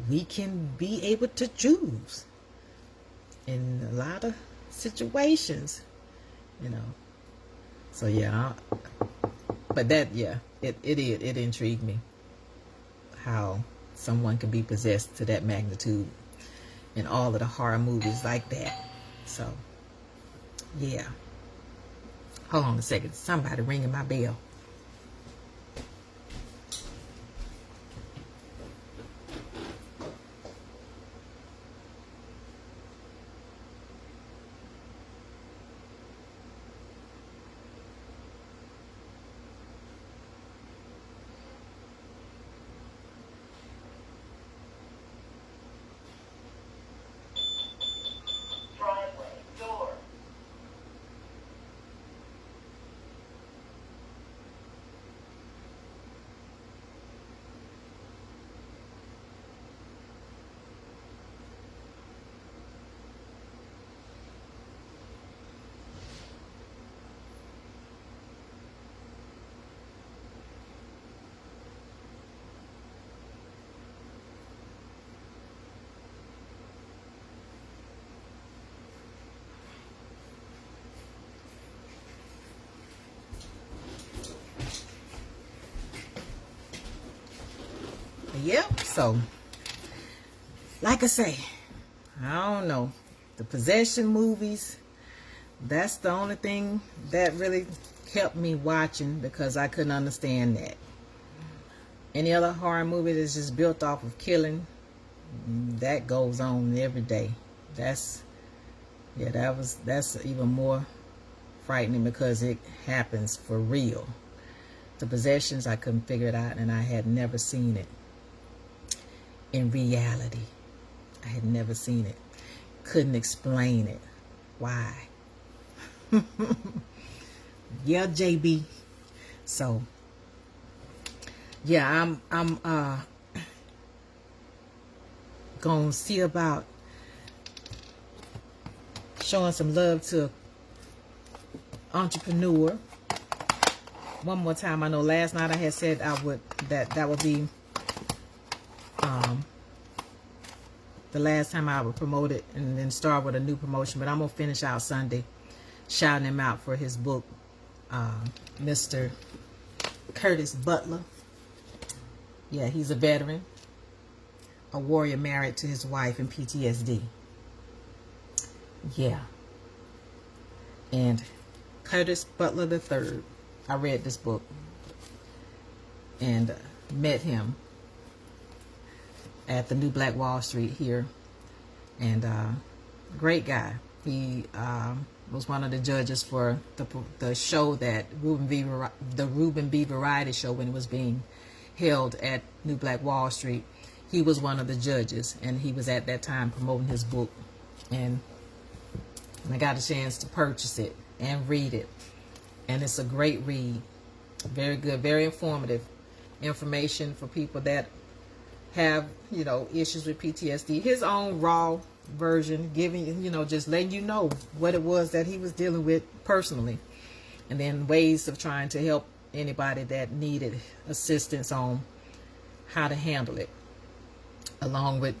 We can be able to choose in a lot of situations, you know. So yeah, but that, yeah, it intrigued me how someone can be possessed to that magnitude in all of the horror movies like that. So yeah, hold on a second, somebody ringing my bell. Yep. So, like I say, I don't know. The possession movies, that's the only thing that really kept me watching, because I couldn't understand that. Any other horror movie that's just built off of killing, that goes on every day. That's even more frightening because it happens for real. The possessions, I couldn't figure it out, and I had never seen it in reality. I had never seen it. Couldn't explain it. Why? Yeah, JB. So, yeah, I'm gonna see about showing some love to entrepreneur. One more time. I know last night I had said that would be the last time I would promote it and then start with a new promotion. But I'm gonna finish out Sunday shouting him out for his book, Mr. Curtis Butler. Yeah, he's a veteran, a warrior married to his wife in PTSD. Yeah. And Curtis Butler III. I read this book and met him at the New Black Wall Street here. And great guy. He was one of the judges for the show that the Reuben B. Variety Show, when it was being held at New Black Wall Street. He was one of the judges, and he was at that time promoting his book. And I got a chance to purchase it and read it. And it's a great read. Very good, very informative information for people that have, issues with PTSD. His own raw version, giving, just letting you know what it was that he was dealing with personally. And then ways of trying to help anybody that needed assistance on how to handle it. Along with,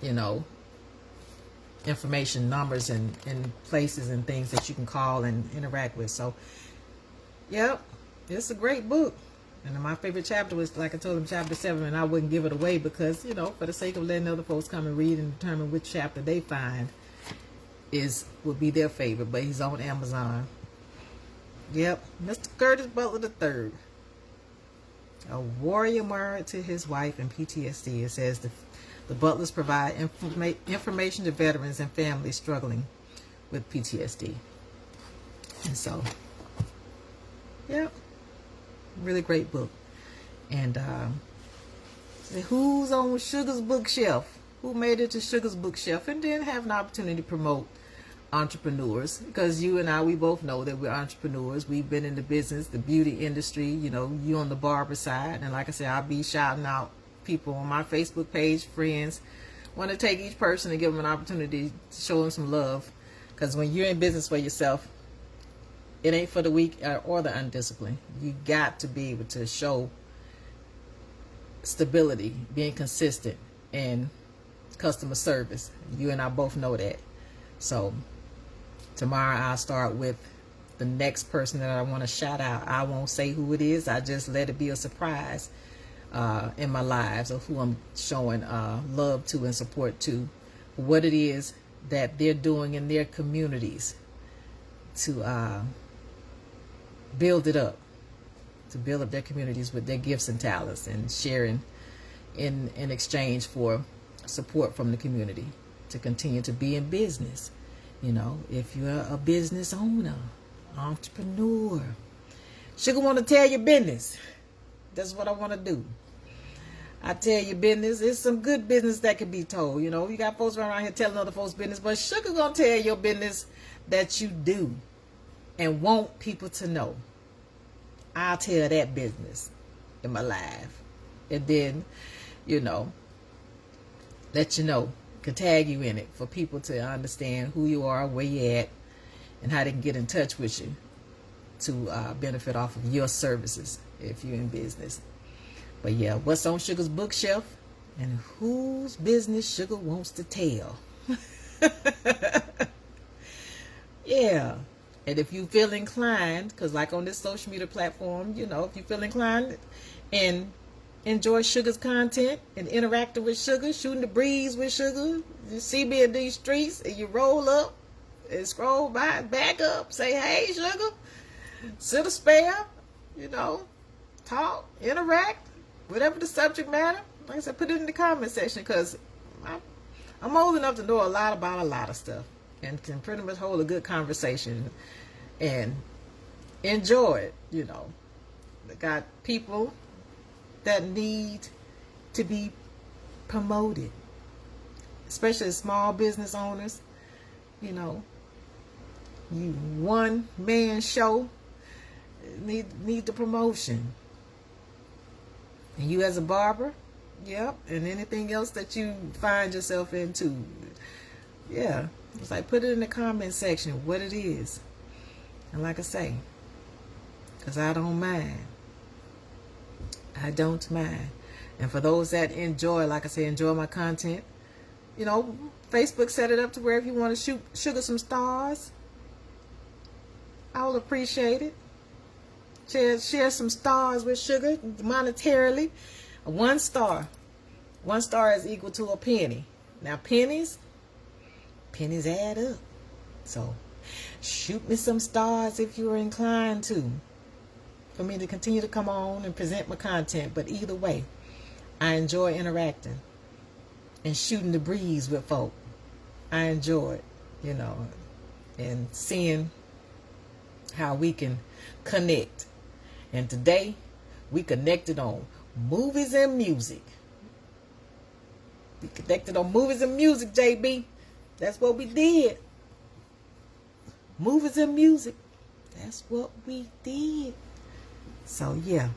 information, numbers, and places and things that you can call and interact with. So, yep, it's a great book. And my favorite chapter was, like I told him, chapter 7, and I wouldn't give it away because, for the sake of letting other folks come and read and determine which chapter they find would be their favorite. But he's on Amazon. Yep, Mr. Curtis Butler III. A warrior married to his wife in PTSD. It says the Butlers provide information to veterans and families struggling with PTSD. And so, yeah, really great book. And who's on Sugar's bookshelf? Who made it to Sugar's bookshelf and then have an opportunity to promote entrepreneurs? Because you and I, we both know that we're entrepreneurs. We've been in the business, the beauty industry, you on the barber side. And like I said, I'll be shouting out people on my Facebook page, friends. Want to take each person and give them an opportunity to show them some love. Because when you're in business for yourself, it ain't for the weak or the undisciplined. You got to be able to show stability, being consistent, and customer service. You and I both know that. So tomorrow I'll start with the next person that I want to shout out. I won't say who it is. I just let it be a surprise in my lives of who I'm showing love to and support to, what it is that they're doing in their communities to build it up, to build up their communities with their gifts and talents, and sharing in exchange for support from the community to continue to be in business. If you're a business owner, entrepreneur, Sugar want to tell your business. That's what I want to do. I tell you business. It's some good business that can be told. You got folks around here telling other folks business, but Sugar gonna tell your business that you do and want people to know. I'll tell that business in my live, and then let you know, can tag you in it for people to understand who you are, where you at, and how they can get in touch with you to benefit off of your services if you're in business. But yeah, what's on Sugar's bookshelf and whose business Sugar wants to tell. Yeah. And if you feel inclined, because like on this social media platform, if you feel inclined and enjoy Suga's content and interacting with Shuga, shooting the breeze with Shuga. You see me in these streets and you roll up and scroll by, back up, say, hey, Shuga, sit a spare, you know, talk, interact, whatever the subject matter. Like I said, put it in the comment section, because I'm old enough to know a lot about a lot of stuff and can pretty much hold a good conversation and enjoy it, you know. I got people that need to be promoted, especially small business owners. You know, you one man show need the promotion, and you as a barber, yep, and anything else that you find yourself into, yeah, it's like put it in the comment section what it is. And like I say, because I don't mind. I don't mind. And for those that enjoy, like I say, enjoy my content, you know, Facebook set it up to where if you want to shoot Shuga some stars, I'll appreciate it. Share some stars with Shuga monetarily. One star is equal to a penny. Now pennies add up. So shoot me some stars if you're inclined to, for me to continue to come on and present my content. But either way, I enjoy interacting and shooting the breeze with folk. I enjoy it, you know, and seeing how we can connect. And today we connected on movies and music. We connected on movies and music, JB. That's what we did. Movies and music. That's what we did. So yeah,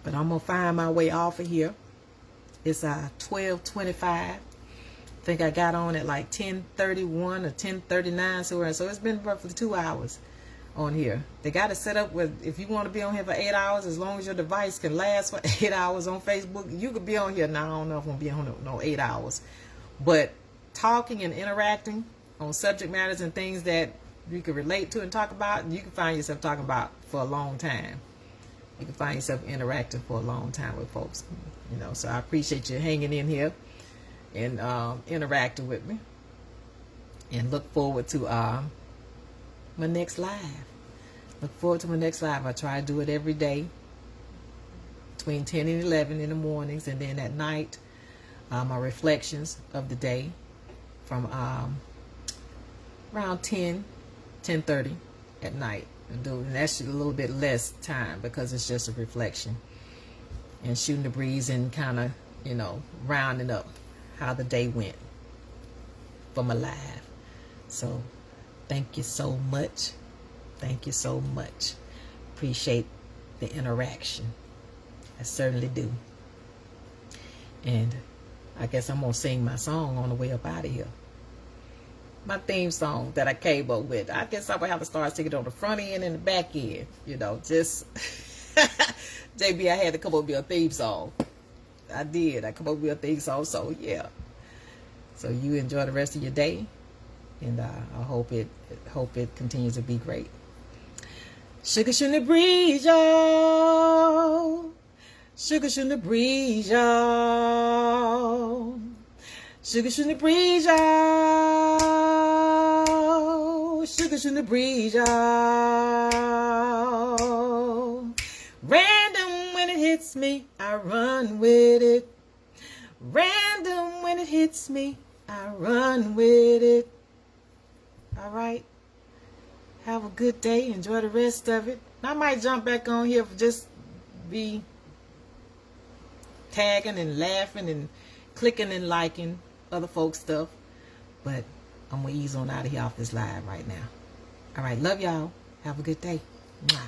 but I'm gonna find my way off of here. It's 12:25. I think I got on at like 10:31 or 10:39, so it's been roughly 2 hours on here. They got it set up with, if you want to be on here for 8 hours, as long as your device can last for 8 hours on Facebook, you could be on here. Now I don't know if I'm gonna be on no 8 hours, but talking and interacting on subject matters and things that you can relate to and talk about, you can find yourself talking about for a long time. You can find yourself interacting for a long time with folks, you know. So I appreciate you hanging in here and interacting with me, and look forward to my next live. Look forward to my next live. I try to do it every day between 10 and 11 in the mornings, and then at night my reflections of the day from around 10:30 at night. And that's a little bit less time because it's just a reflection and shooting the breeze and kind of, you know, rounding up how the day went for my live. So thank you so much. Thank you so much. Appreciate the interaction. I certainly do. And I guess I'm going to sing my song on the way up out of here. My theme song that I came up with. I guess I'm going to have to start singing on the front end and the back end. You know, just... JB, I had to come up with a theme song. I did. I come up with a theme song, so yeah. So you enjoy the rest of your day. And I hope it continues to be great. Shuga Shootin' the breeze, y'all. Shuga Shootin' the breeze, y'all. Shuga Shootin' the breeze, y'all. Shuga Shootin' the breeze, y'all. Random when it hits me, I run with it. Random when it hits me, I run with it. All right. Have a good day. Enjoy the rest of it. I might jump back on here for just be tagging and laughing and clicking and liking other folks' stuff. But I'm going to ease on out of here off this live right now. All right. Love y'all. Have a good day. Mwah.